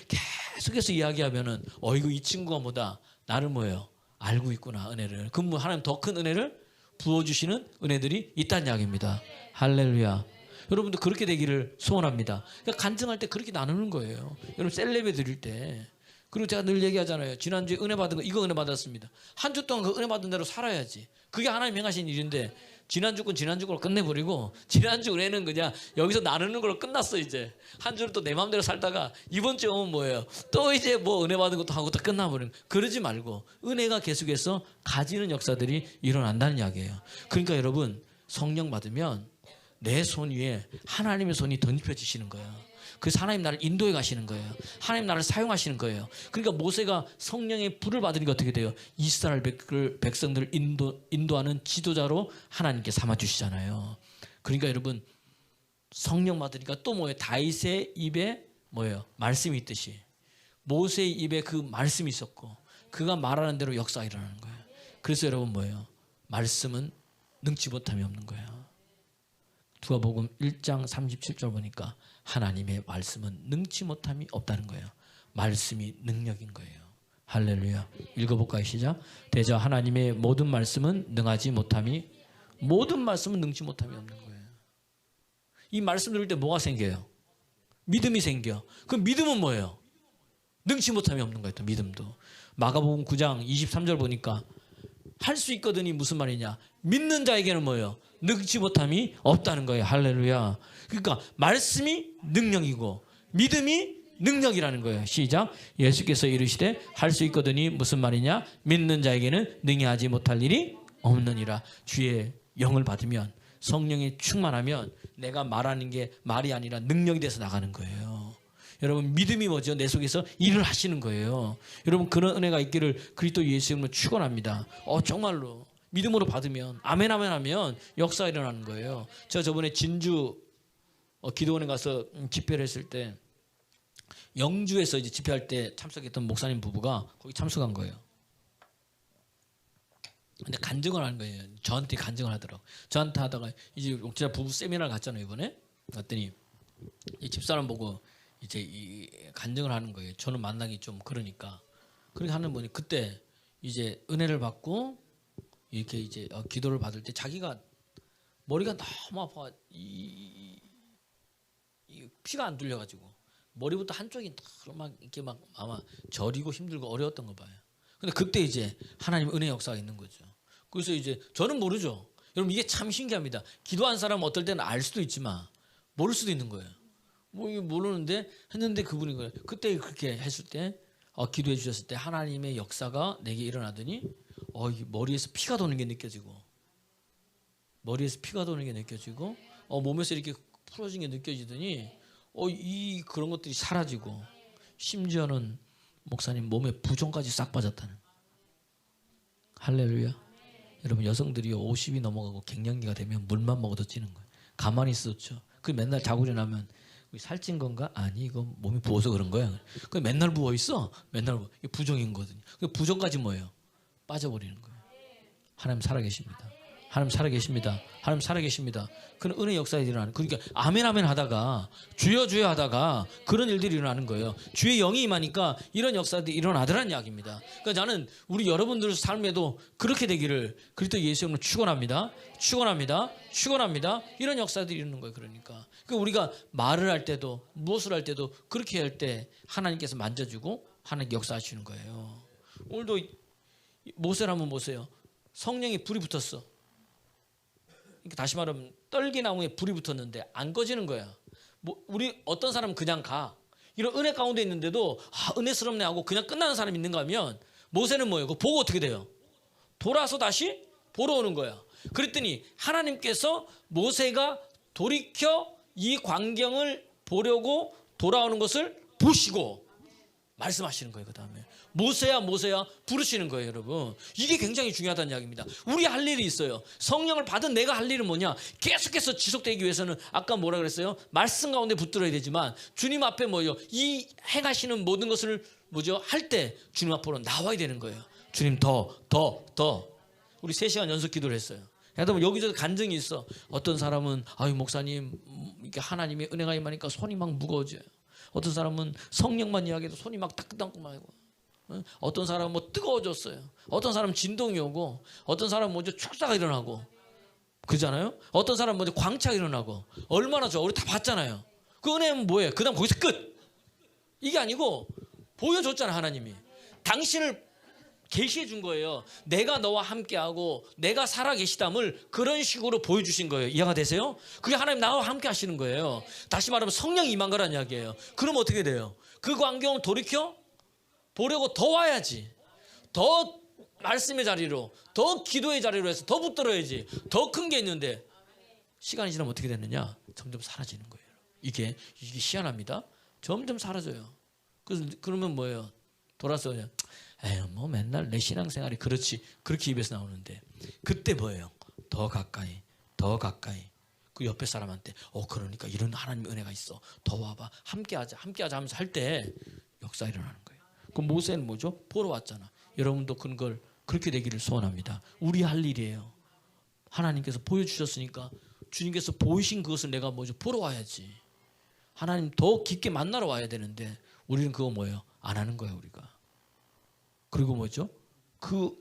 계속해서 이야기하면은 이거 이 친구가 뭐다 나를 뭐예요? 알고 있구나, 은혜를. 그럼 뭐 하나님 더 큰 은혜를 부어주시는 은혜들이 있다는 이야기입니다. 할렐루야. 여러분도 그렇게 되기를 소원합니다. 그러니까 간증할 때 그렇게 나누는 거예요. 여러분 셀레베 드릴 때. 그리고 제가 늘 얘기하잖아요. 지난주에 은혜 받은 거 이거 은혜 받았습니다. 한 주 동안 그 은혜 받은 대로 살아야지. 그게 하나님 행하신 일인데 지난주 건 지난주 걸로 끝내버리고 지난주 은혜는 그냥 여기서 나누는 걸로 끝났어. 이제 한 주를 또 내 마음대로 살다가 이번 주에 오면 뭐예요? 또 이제 뭐 은혜 받은 것도 하고 또 끝나버리는. 그러지 말고 은혜가 계속해서 가지는 역사들이 일어난다는 이야기예요. 그러니까 여러분 성령 받으면 내 손 위에 하나님의 손이 덧입혀지시는 거예요. 그래서 하나님 나를 인도해 가시는 거예요. 하나님 나를 사용하시는 거예요. 그러니까 모세가 성령의 불을 받으니까 어떻게 돼요? 이스라엘 백성들을 인도하는 지도자로 하나님께 삼아주시잖아요. 그러니까 여러분 성령 받으니까 또 뭐예요? 다윗의 입에 뭐예요? 말씀이 있듯이 모세의 입에 그 말씀이 있었고 그가 말하는 대로 역사가 일어나는 거예요. 그래서 여러분 뭐예요? 말씀은 능치 못함이 없는 거예요. 누가복음 1장 37절 보니까 하나님의 말씀은 능치 못함이 없다는 거예요. 말씀이 능력인 거예요. 할렐루야. 읽어볼까요? 시작. 대저 하나님의 모든 말씀은 능하지 못함이 모든 말씀은 능치 못함이 없는 거예요. 이 말씀 들을 때 뭐가 생겨요? 믿음이 생겨. 그럼 믿음은 뭐예요? 능치 못함이 없는 거예요. 또 믿음도. 마가복음 9장 23절 보니까 할 수 있거든이 무슨 말이냐? 믿는 자에게는 뭐예요? 능치 못함이 없다는 거예요. 할렐루야. 그러니까 말씀이 능력이고 믿음이 능력이라는 거예요. 시작. 예수께서 이르시되 할 수 있거든이 무슨 말이냐? 믿는 자에게는 능히 하지 못할 일이 없느니라. 주의 영을 받으면 성령이 충만하면 내가 말하는 게 말이 아니라 능력이 돼서 나가는 거예요. 여러분 믿음이 뭐죠? 내 속에서 일을 하시는 거예요. 여러분 그런 은혜가 있기를 그리스도 예수 이름으로 축원합니다. 정말로 믿음으로 받으면 아멘 아멘 하면 역사가 일어나는 거예요. 제가 저번에 진주 기도원에 가서 집회를 했을 때 영주에서 이제 집회할 때 참석했던 목사님 부부가 거기 참석한 거예요. 근데 간증을 하는 거예요. 저한테 간증을 하더라고. 저한테 하다가 이제 목자 부부 세미나를 갔잖아요 이번에. 갔더니 이 집사람 보고 이제 이 간증을 하는 거예요. 저는 만나기 좀 그러니까 그렇게 하는 분이 그때 이제 은혜를 받고 이렇게 이제 기도를 받을 때 자기가 머리가 너무 아파 이 피가 안 뚫려가지고 머리부터 한쪽이 막 이렇게 막 아마 저리고 힘들고 어려웠던 거 봐요. 근데 그때 이제 하나님 은혜 역사가 있는 거죠. 그래서 이제 저는 모르죠. 여러분 이게 참 신기합니다. 기도한 사람은 어떨 때는 알 수도 있지만 모를 수도 있는 거예요. 뭐 이거 모르는데 했는데 그분이 거예요. 그때 그렇게 했을 때 기도해 주셨을 때 하나님의 역사가 내게 일어나더니 머리에서 피가 도는 게 느껴지고 머리에서 피가 도는 게 느껴지고 몸에서 이렇게 풀어진 게 느껴지더니 이 그런 것들이 사라지고 심지어는 목사님 몸에 부종까지 싹 빠졌다는. 할렐루야. 여러분 여성들이 50이 넘어가고 갱년기가 되면 물만 먹어도 찌는 거예요. 가만히 있었죠. 그 맨날 자고 일어나면 살찐 건가? 아니 이거 몸이 부어서 그런 거야. 그 맨날 부어 있어. 맨날 부어. 이게 부정인 거거든요. 그 부정까지 뭐예요? 빠져버리는 거예요. 하나님 살아계십니다. 하나님 살아계십니다. 하나님 살아계십니다. 그런 은혜 역사에 일어나는. 그러니까 아멘 아멘 하다가 주여 주여 하다가 그런 일들이 일어나는 거예요. 주의 영이 임하니까 이런 역사들이 일어나더란 이야기입니다. 그러니까 나는 우리 여러분들 삶에도 그렇게 되기를 그리스도 예수 이름으로 축원합니다. 축원합니다. 축원합니다. 이런 역사들이 일어나는 거예요. 그러니까 우리가 말을 할 때도 무엇을 할 때도 그렇게 할 때 하나님께서 만져주고 하나님 역사하시는 거예요. 오늘도 모세를 한번 보세요. 성령이 불이 붙었어. 그러니까 다시 말하면 떨기나무에 불이 붙었는데 안 꺼지는 거야. 우리 어떤 사람은 그냥 가. 이런 은혜 가운데 있는데도 은혜스럽네 하고 그냥 끝나는 사람이 있는가 하면 모세는 뭐예요? 그거 보고 어떻게 돼요? 돌아서 다시 보러 오는 거야. 그랬더니 하나님께서 모세가 돌이켜 이 광경을 보려고 돌아오는 것을 보시고 말씀하시는 거예요. 그 다음에 모세야 모세야 부르시는 거예요. 여러분 이게 굉장히 중요하다는 이야기입니다. 우리 할 일이 있어요. 성령을 받은 내가 할 일은 뭐냐? 계속해서 지속되기 위해서는 아까 뭐라 그랬어요? 말씀 가운데 붙들어야 되지만 주님 앞에 뭐요? 이 행하시는 모든 것을 뭐죠? 할 때 주님 앞으로 나와야 되는 거예요. 주님 더 우리 3시간 연속 기도를 했어요. 여러분 여기저기 간증이 있어. 어떤 사람은 아유 목사님 이렇게 하나님의 은혜가 임하니까 손이 막 무거워져요. 어떤 사람은 성령만 이야기해도 손이 막 따끈따끈하고, 어떤 사람은 뭐 뜨거워졌어요. 어떤 사람은 진동이 오고, 어떤 사람은 먼저 축사가 일어나고, 그잖아요. 어떤 사람은 먼저 광차가 일어나고, 얼마나 좋아. 우리 다 봤잖아요. 그 은혜는 뭐예요? 그다음 거기서 끝. 이게 아니고 보여줬잖아 하나님이. 당신을 계시해 준 거예요. 내가 너와 함께하고 내가 살아계시담을 그런 식으로 보여주신 거예요. 이해가 되세요? 그게 하나님 나와 함께 하시는 거예요. 다시 말하면 성령이 임한 거란 이야기예요. 그럼 어떻게 돼요? 그 광경을 돌이켜 보려고 더 와야지. 더 말씀의 자리로, 더 기도의 자리로 해서 더 붙들어야지. 더 큰 게 있는데 시간이 지나면 어떻게 되느냐? 점점 사라지는 거예요. 이게 희한합니다. 점점 사라져요. 그러면 뭐예요? 돌아서 그냥 에휴 뭐 맨날 내 신앙생활이 그렇지 그렇게 입에서 나오는데 그때 뭐예요? 더 가까이 그 옆에 사람한테 그러니까 이런 하나님의 은혜가 있어 더 와봐 함께하자 하면서 할 때 역사 일어나는 거예요. 그럼 모세는 뭐죠? 보러 왔잖아. 여러분도 그걸 그렇게 되기를 소원합니다. 우리 할 일이에요. 하나님께서 보여주셨으니까 주님께서 보이신 그것을 내가 뭐죠? 보러 와야지. 하나님 더 깊게 만나러 와야 되는데 우리는 그거 뭐예요? 안 하는 거예요 우리가. 그리고 뭐죠?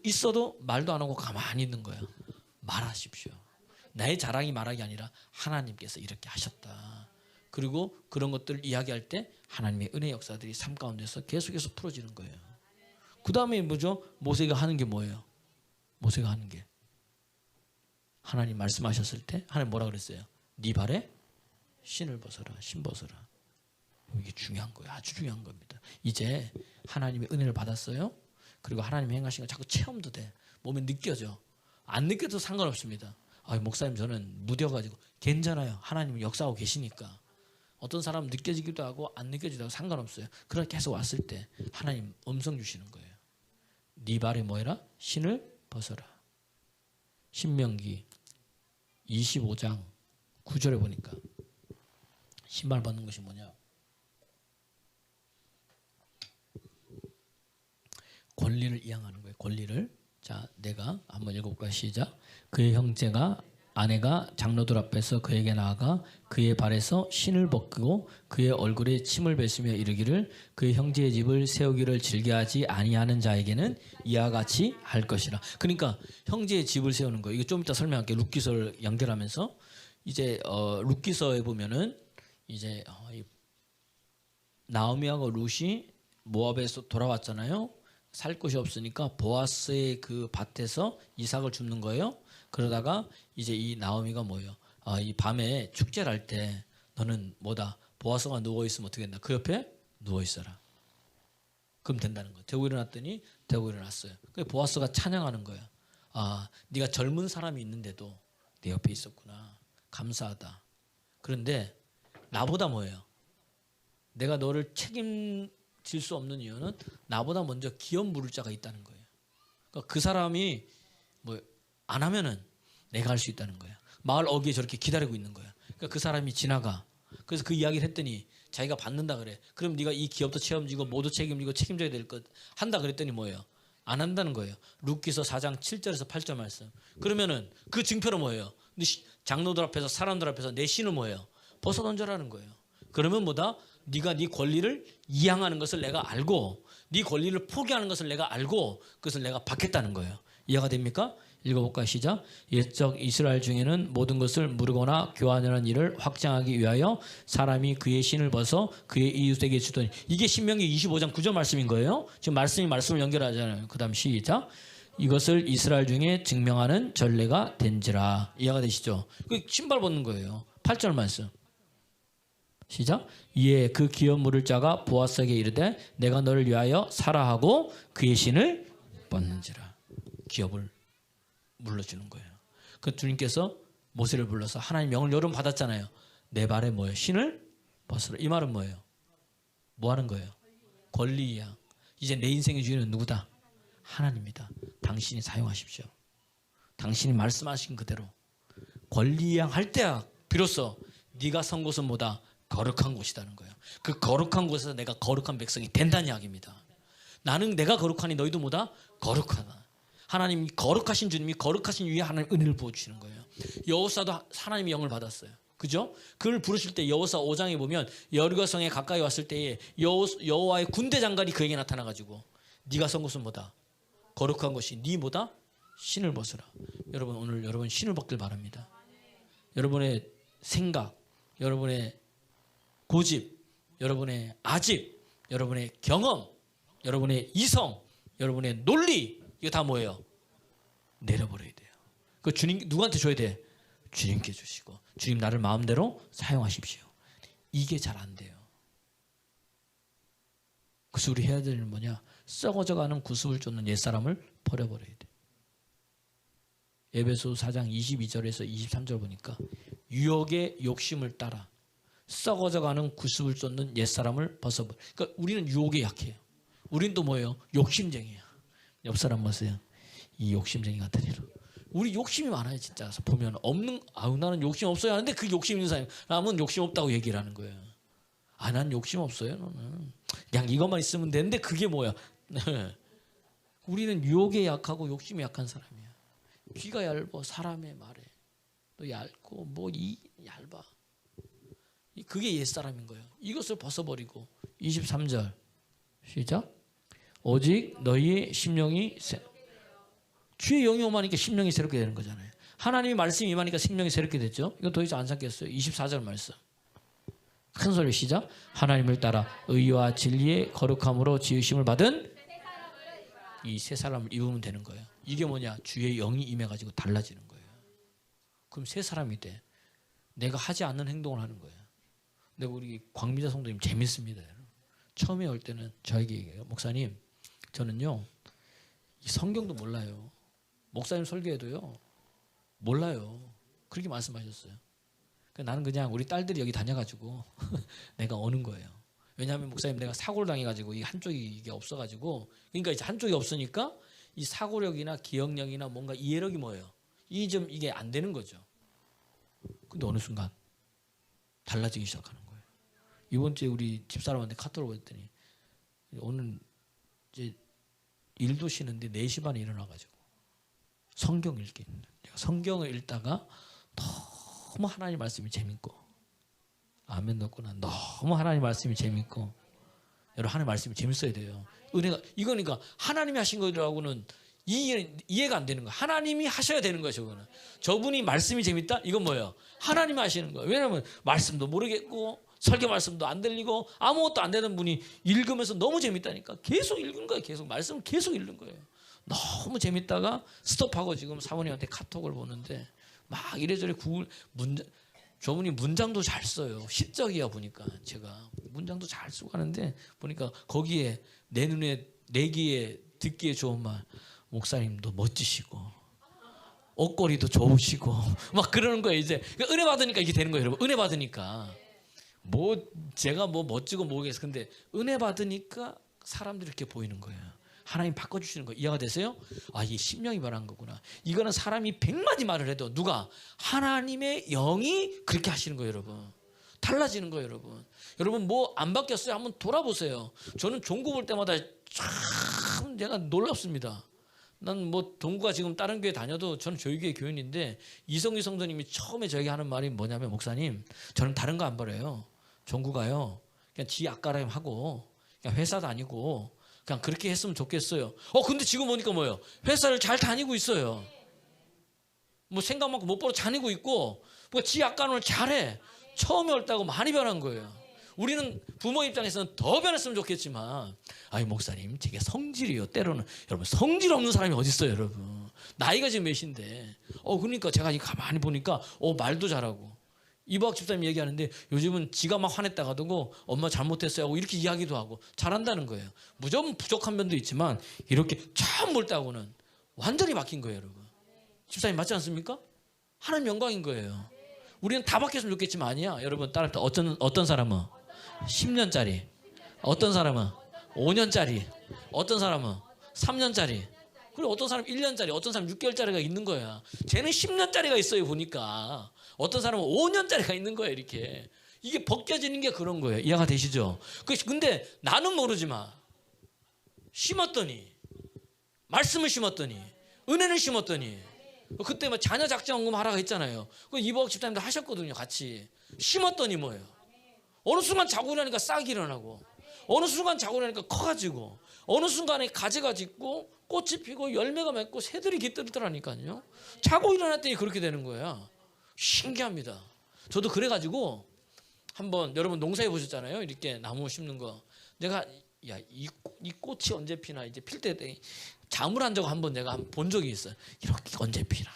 있어도 말도 안 하고 가만히 있는 거예요. 말하십시오. 나의 자랑이 말하기 아니라 하나님께서 이렇게 하셨다. 그리고 그런 것들을 이야기할 때 하나님의 은혜 역사들이 삶 가운데서 계속해서 풀어지는 거예요. 그 다음에 뭐죠? 모세가 하는 게 뭐예요? 모세가 하는 게 하나님 말씀하셨을 때 하나님 뭐라 그랬어요? 네 발에 신을 벗어라. 신 벗어라. 이게 중요한 거예요. 아주 중요한 겁니다. 이제 하나님의 은혜를 받았어요. 그리고 하나님이 행하신 거 자꾸 체험도 돼. 몸에 느껴져. 안 느껴도 상관없습니다. 목사님 저는 무뎌가지고 괜찮아요. 하나님이 역사하고 계시니까. 어떤 사람은 느껴지기도 하고 안 느껴지기도 하고 상관없어요. 그렇게 계속 왔을 때 하나님 음성 주시는 거예요. 네 발에 뭐 해라? 신을 벗어라. 신명기 25장 9절에 보니까 신발 벗는 것이 뭐냐? 권리를 이양하는 거예요. 권리를. 자, 내가 한번 읽어볼까요? 시작. 그의 형제가 아내가 장로들 앞에서 그에게 나아가 그의 발에서 신을 벗기고 그의 얼굴에 침을 뱉으며 이르기를 그의 형제의 집을 세우기를 즐겨하지 아니하는 자에게는 이와 같이 할 것이라. 그러니까 형제의 집을 세우는 거예요. 이거 좀 이따 설명할게요. 룻기서를 연결하면서 이제 룻기서에 보면은 이제 나오미하고 룻이 모압에서 돌아왔잖아요. 살 곳이 없으니까 보아스의 그 밭에서 이삭을 줍는 거예요. 그러다가 이제 이 나오미가 뭐예요? 이 밤에 축제를 할 때 너는 뭐다? 보아스가 누워 있으면 어떻게 된다? 그 옆에 누워 있어라. 그럼 된다는 거예요. 되고 일어났더니 되고 일어났어요. 그래서 보아스가 찬양하는 거예요. 네가 젊은 사람이 있는데도 내 옆에 있었구나. 감사하다. 그런데 나보다 뭐예요? 내가 너를 책임질 수 없는 이유는 나보다 먼저 기업 물을 자가 있다는 거예요. 그러니까 그 사람이 뭐 안 하면은 내가 할 수 있다는 거예요. 마을 어귀에 저렇게 기다리고 있는 거야. 그러니까 그 사람이 지나가. 그래서 그 이야기를 했더니 자기가 받는다 그래. 그럼 네가 이 기업도 책임지고 모두 책임지고 책임져야 될 것 한다 그랬더니 뭐예요? 안 한다는 거예요. 룻기서 4장 7절에서 8절 말씀. 그러면은 그 증표는 뭐예요? 장로들 앞에서 사람들 앞에서 내 신을 뭐예요? 벗어던져라는 거예요. 그러면 뭐다? 네가 네 권리를 이양하는 것을 내가 알고 네 권리를 포기하는 것을 내가 알고 그것을 내가 받겠다는 거예요. 이해가 됩니까? 읽어볼까요? 시작. 옛적 이스라엘 중에는 모든 것을 무르거나 교환하는 일을 확장하기 위하여 사람이 그의 신을 벗어 그의 이웃에게 주더니 이게 신명기 25장 9절 말씀인 거예요. 지금 말씀을 연결하잖아요. 그 다음 시작. 이것을 이스라엘 중에 증명하는 전례가 된지라. 이해가 되시죠? 그 신발 벗는 거예요. 8절 말씀. 시작. 이에 그 기업 물을 자가 보아스에게 이르되 내가 너를 위하여 사라 하고 그의 신을 벗는지라. 기업을 물러주는 거예요. 그 주님께서 모세를 불러서 하나님 명을 여러 번 받았잖아요. 내 발에 뭐예요? 신을 벗으라. 이 말은 뭐예요? 뭐 하는 거예요? 권리이양. 이제 내 인생의 주인은 누구다? 하나님이다. 당신이 사용하십시오. 당신이 말씀하신 그대로 권리이양 할 때야 비로소 네가 선 곳은 뭐다? 거룩한 곳이라는 거예요. 그 거룩한 곳에서 내가 거룩한 백성이 된다는 이야기입니다. 나는 내가 거룩하니 너희도 뭐다? 거룩하다. 하나님이 거룩하신 주님이 거룩하신 위에 하나님 은혜를 부어주시는 거예요. 여호사도 하나님의 영을 받았어요. 그죠? 그를 부르실 때 여호사 5장에 보면 여리고성에 가까이 왔을 때에 여호와의 군대 장관이 그에게 나타나가지고 네가 선 곳은 뭐다? 거룩한 곳이 네 뭐다? 신을 벗으라. 여러분 오늘 여러분 신을 벗길 바랍니다. 여러분의 생각, 여러분의 고집, 여러분의 아집, 여러분의 경험, 여러분의 이성, 여러분의 논리 이거 다 뭐예요? 내려버려야 돼요. 그 주님 누구한테 줘야 돼? 주님께 주시고 주님 나를 마음대로 사용하십시오. 이게 잘 안 돼요. 그래서 우리 해야 되는 뭐냐? 썩어져가는 구습을 쫓는 옛사람을 버려버려야 돼. 에베소 4장 22절에서 23절 보니까 유혹의 욕심을 따라 썩어져가는 구습을 쫓는 옛사람을 벗어버려. 그러니까 우리는 유혹에 약해요. 우린 또 뭐예요? 욕심쟁이야. 옆 사람 보세요. 이 욕심쟁이 같으리라. 우리 욕심이 많아요. 진짜 보면 없는 나는 욕심 없어요 하는데 그 욕심 있는 사람은 욕심 없다고 얘기를 하는 거예요. 난 욕심 없어요. 너는 그냥 이것만 있으면 되는데 그게 뭐야? 우리는 유혹에 약하고 욕심에 약한 사람이야. 귀가 얇아 사람의 말에 또 얇고 얇아. 그게 옛사람인 거예요. 이것을 벗어버리고 23절 시작. 오직 너희의 심령이 주의 영이 오마니까 심령이 새롭게 되는 거잖아요. 하나님의 말씀이 임하니까 심령이 새롭게 됐죠. 이거 더 이상 안 삼겠어요. 24절 말씀. 큰 소리 시작. 하나님을 따라 의와 진리의 거룩함으로 지으심을 받은 이 새 사람을 입으면 되는 거예요. 이게 뭐냐? 주의 영이 임해가지고 달라지는 거예요. 그럼 새 사람이 돼. 내가 하지 않는 행동을 하는 거예요. 근데 우리 광미자 성도님 재밌습니다. 처음에 올 때는 저에게 얘기해요. 목사님 저는요 이 성경도 몰라요. 목사님 설교해도요 몰라요. 그렇게 말씀하셨어요. 나는 그냥 우리 딸들이 여기 다녀가지고 내가 오는 거예요. 왜냐하면 목사님 내가 사고를 당해가지고 이 한쪽이 이게 없어가지고 그러니까 이제 한쪽이 없으니까 이 사고력이나 기억력이나 뭔가 이해력이 뭐예요? 이게 안 되는 거죠. 근데 어느 순간 달라지기 시작하는 거예요. 이번 주에 우리 집사람한테 카톡을 보냈더니 오늘 이제 일도 쉬는데 4시 반에 일어나가지고 성경 읽기. 성경을 읽다가 너무 하나님 말씀이 재밌고 아멘 넣구나. 너무 하나님 말씀이 재밌고 여러분 하나님 말씀이 재밌어야 돼요. 은혜가 이거니까 하나님이 하신 거라고는 이해가 안 되는 거야. 하나님이 하셔야 되는 거야. 저분이 말씀이 재밌다? 이건 뭐예요? 하나님이 하시는 거예요. 왜냐하면 말씀도 모르겠고 설교 말씀도 안 들리고 아무것도 안 되는 분이 읽으면서 너무 재밌다니까 계속 읽는 거예요. 계속 말씀을 계속 읽는 거예요. 너무 재밌다가 스톱하고 지금 사모님한테 카톡을 보는데 막 이래저래 저분이 문장도 잘 써요. 시적이야 보니까 제가 문장도 잘 쓰고 하는데 보니까 거기에 내 눈에 내기에 듣기에 좋은 말 목사님도 멋지시고 옷걸이도 좋으시고 막 그러는 거예요. 이제 은혜 받으니까 이게 되는 거예요. 여러분 은혜 받으니까 제가 멋지고 뭐겠어. 근데 은혜 받으니까 사람들이 이렇게 보이는 거예요. 하나님 바꿔주시는 거 이해가 되세요? 아, 이게 심령이 변한 거구나. 이거는 사람이 100마디 말을 해도 누가? 하나님의 영이 그렇게 하시는 거예요, 여러분. 달라지는 거예요, 여러분. 여러분 뭐 안 바뀌었어요? 한번 돌아보세요. 저는 종구 볼 때마다 참 제가 놀랍습니다. 난 뭐 동구가 지금 다른 교회 다녀도 저는 저희 교회 교인인데 이성희 성도님이 처음에 저에게 하는 말이 뭐냐면, 목사님 저는 다른 거 안 버려요. 종구가요 그냥 지 앞가림 하고 그냥 회사 다니고 그냥 그렇게 했으면 좋겠어요. 근데 지금 보니까 뭐예요? 회사를 잘 다니고 있어요. 뭐 생각만큼 못 벌어 다니고 있고 뭐 지 앞가림을 잘해. 처음에 옳다고 많이 변한 거예요. 우리는 부모 입장에서는 더 변했으면 좋겠지만, 아이 목사님 제게 성질이요. 때로는 여러분 성질 없는 사람이 어디 있어요, 여러분. 나이가 지금 몇인데. 그러니까 제가 가만히 보니까 말도 잘하고. 이박 집사님 얘기하는데 요즘은 지가 막 화냈다가도 엄마 잘못했어요 하고 이렇게 이야기도 하고 잘한다는 거예요. 무조건 부족한 면도 있지만 이렇게 참 볼다고는 완전히 바뀐 거예요, 여러분. 집사님 맞지 않습니까? 하나님 영광인 거예요. 우리는 다 바뀌었으면 좋겠지만 아니야. 여러분 따라합시다. 어떤 사람은 10년짜리, 어떤 사람은 5년짜리, 어떤 사람은 3년짜리, 그리고 어떤 사람은 1년짜리, 어떤 사람은 6개월짜리가 있는 거야. 쟤는 10년짜리가 있어요, 보니까. 어떤 사람은 5년짜리가 있는 거예요, 이렇게. 이게 벗겨지는 게 그런 거예요. 이해가 되시죠? 근데 나는 모르지만 심었더니, 말씀을 심었더니, 은혜를 심었더니, 그때 뭐 자녀 작정금 하라고 했잖아요. 이박 집사님도 하셨거든요, 같이. 심었더니 뭐예요? 어느 순간 자고 일어나니까 싹이 일어나고, 어느 순간 자고 일어나니까 커가지고, 어느 순간에 가지가 짙고 꽃이 피고 열매가 맺고 새들이 깃들더라니까요. 자고 일어났더니 그렇게 되는 거야. 신기합니다. 저도 그래가지고 한번 여러분 농사해 보셨잖아요. 이렇게 나무 심는 거. 내가 이 꽃이 언제 피나 이제 필 때 잠을 한 적 한번 내가 본 적이 있어요. 이렇게 언제 피나.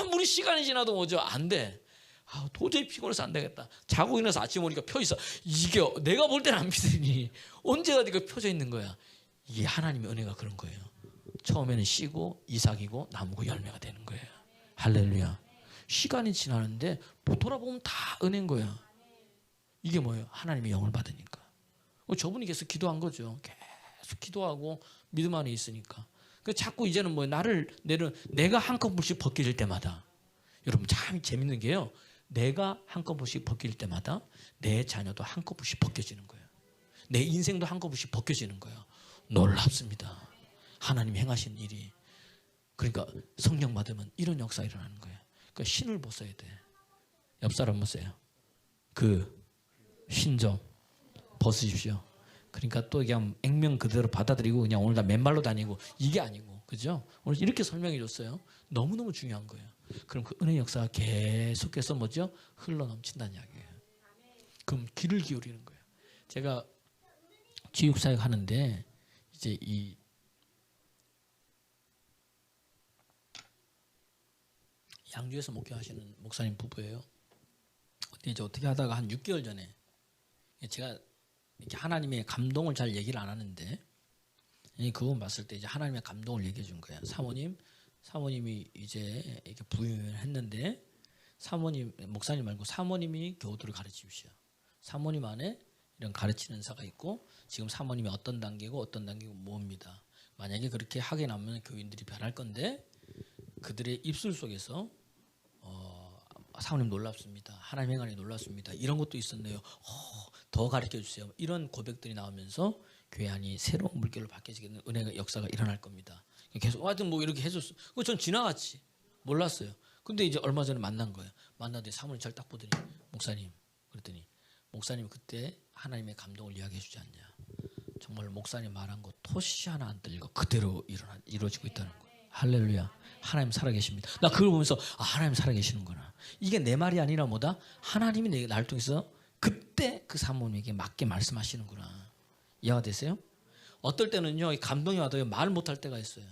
아무리 시간이 지나도 뭐죠? 안 돼. 도저히 피곤해서 안 되겠다. 자고 일어나서 아침에 오니까 펴 있어. 이게 내가 볼 때는 안 피더니 언제가 네가 펴져 있는 거야. 이게 하나님의 은혜가 그런 거예요. 처음에는 씨고 이삭이고 나무고 열매가 되는 거예요. 할렐루야. 시간이 지나는데 돌아보면 다 은혜인 거야. 이게 뭐예요? 하나님의 영을 받으니까. 저분이 계속 기도한 거죠. 계속 기도하고 믿음 안에 있으니까. 자꾸 이제는 내가 한꺼번씩 벗겨질 때마다, 여러분 참 재밌는 게요. 내가 한꺼번씩 벗길 때마다 내 자녀도 한꺼번씩 벗겨지는 거예요. 내 인생도 한꺼번씩 벗겨지는 거예요. 놀랍습니다. 하나님 행하신 일이. 그러니까 성령 받으면 이런 역사 일어나는 거예요. 그러니까 신을 벗어야 돼. 옆 사람 보세요. 신 좀 벗으십시오. 그러니까 또 그냥 액면 그대로 받아들이고 그냥 오늘 다 맨발로 다니고 이게 아니고, 그죠? 오늘 이렇게 설명해 줬어요. 너무너무 중요한 거예요. 그럼 그 은혜 역사가 계속해서 뭐죠? 흘러 넘친다는 이야기예요. 그럼 귀를 기울이는 거예요. 제가 지육사역 하는데 이제 이 양주에서 목회하시는 목사님 부부예요. 근데 이제 어떻게 하다가 한 6개월 전에 제가 이렇게 하나님의 감동을 잘 얘기를 안 하는데 그분 봤을 때 이제 하나님의 감동을 얘기해 준 거예요. 사모님이 이제 이렇게 부임을 했는데 목사님 말고 사모님이 교우들을 가르치십시오. 사모님 안에 이런 가르치는 사가 있고 지금 사모님이 어떤 단계고 어떤 단계고 뭡니다. 만약에 그렇게 하게 나면 교인들이 변할 건데 그들의 입술 속에서 사모님 놀랍습니다. 하나님 행하니 놀랍습니다. 이런 것도 있었네요. 더 가르쳐 주세요. 이런 고백들이 나오면서 교회 안이 새로운 물결로 바뀌어지는 은혜의 역사가 일어날 겁니다. 계속 하여튼 뭐 이렇게 해줬어. 전 지나갔지. 몰랐어요. 근데 이제 얼마 전에 만난 거예요. 만나더니 사모님 저를 딱 보더니 목사님 그랬더니 목사님 그때 하나님의 감동을 이야기해 주지 않냐. 정말 목사님 말한 거 토시 하나 안 들리고 그대로 이루어지고 있다는 거예요. 할렐루야. 하나님 살아계십니다. 나 그걸 보면서 하나님 살아계시는구나. 이게 내 말이 아니라 뭐다? 하나님이 나를 통해서 그때 그 사모님에게 맞게 말씀하시는구나. 이해가 되세요? 어떨 때는요 감동이 와도 말 못할 때가 있어요.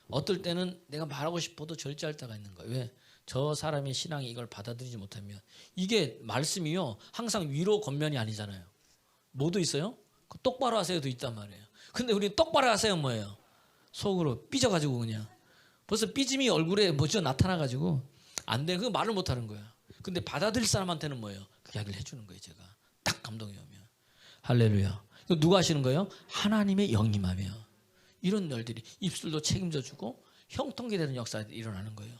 어떨 때는 내가 말하고 싶어도 절제할 때가 있는 거예요. 왜? 저 사람의 신앙이 이걸 받아들이지 못하면 이게 말씀이요 항상 위로 겉면이 아니잖아요. 뭐도 있어요? 똑바로 하세요도 있단 말이에요. 근데 우리 똑바로 하세요 뭐예요? 속으로 삐져가지고 그냥 벌써 삐짐이 얼굴에 뭐죠 나타나가지고 안 돼. 그 말을 못하는 거야. 근데 받아들일 사람한테는 뭐예요? 그 이야기를 해주는 거예요. 제가 딱 감동이 오면. 할렐루야. 누가 하시는 거예요? 하나님의 영임하며 이런 일들이 입술도 책임져주고 형통케되는 역사들이 일어나는 거예요.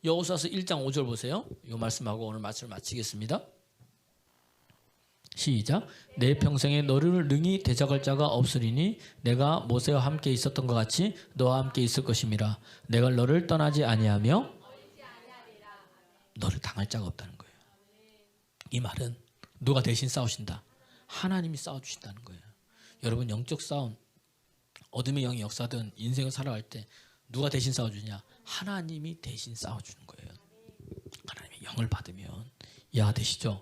여호수아서 1장 5절 보세요. 이 말씀하고 오늘 말씀을 마치겠습니다. 시작. 내 평생에 너를 능히 대적할 자가 없으리니 내가 모세와 함께 있었던 것 같이 너와 함께 있을 것임이라. 내가 너를 떠나지 아니하며 너를 당할 자가 없다는 거예요. 이 말은 누가 대신 싸우신다? 하나님이 싸워주신다는 거예요. 여러분 영적 싸움, 어둠의 영이 역사든 인생을 살아갈 때 누가 대신 싸워주냐? 하나님이 대신 싸워주는 거예요. 하나님의 영을 받으면 이해되시죠?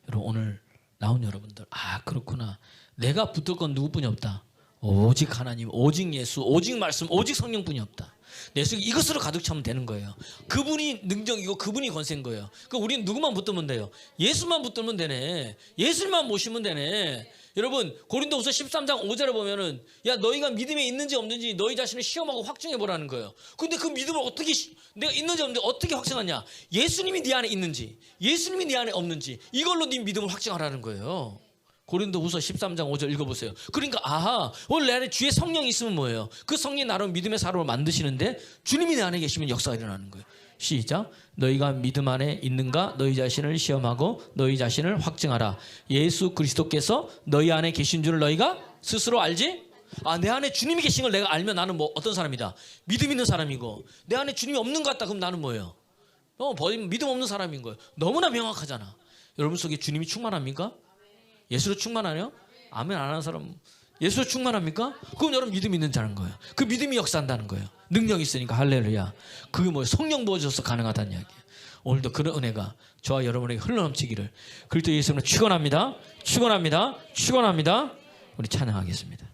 여러분 오늘 나온 여러분들, 아 그렇구나. 내가 붙을 건 누구뿐이 없다. 오직 하나님, 오직 예수, 오직 말씀, 오직 성령뿐이 없다. 내 속에 이것으로 가득 차면 되는 거예요. 그분이 능력이고 그분이 권세인 거예요. 그러니까 우리는 누구만 붙들면 돼요? 예수만 붙들면 되네. 예수만 모시면 되네. 여러분 고린도후서 13장 5절에 보면은 야 너희가 믿음에 있는지 없는지 너희 자신을 시험하고 확증해 보라는 거예요. 근데 그 믿음을 어떻게 내가 있는지 없는지 어떻게 확증하냐? 예수님이 네 안에 있는지 예수님이 네 안에 없는지 이걸로 네 믿음을 확증하라는 거예요. 고린도후서 13장 5절 읽어보세요. 그러니까 아하 오늘 내 안에 주의 성령이 있으면 뭐예요? 그 성령이 나를 믿음의 사람으로 만드시는데 주님이 내 안에 계시면 역사가 일어나는 거예요. 시작. 너희가 믿음 안에 있는가 너희 자신을 시험하고 너희 자신을 확증하라. 예수 그리스도께서 너희 안에 계신 줄을 너희가 스스로 알지? 아, 내 안에 주님이 계신 걸 내가 알면 나는 뭐 어떤 사람이다? 믿음 있는 사람이고 내 안에 주님이 없는 것 같다 그럼 나는 뭐예요? 믿음 없는 사람인 거예요. 너무나 명확하잖아. 여러분 속에 주님이 충만합니까? 예수로 충만하냐? 아멘 안 하는 사람 예수로 충만합니까? 그럼 여러분 믿음 있는 자는 거예요. 그 믿음이 역사한다는 거예요. 능력이 있으니까 할렐루야. 그게 뭐예요? 성령 부어줘서 가능하다는 이야기예요. 오늘도 그런 은혜가 저와 여러분에게 흘러넘치기를 그리스도 예수님으로 축원합니다. 축원합니다. 축원합니다. 우리 찬양하겠습니다.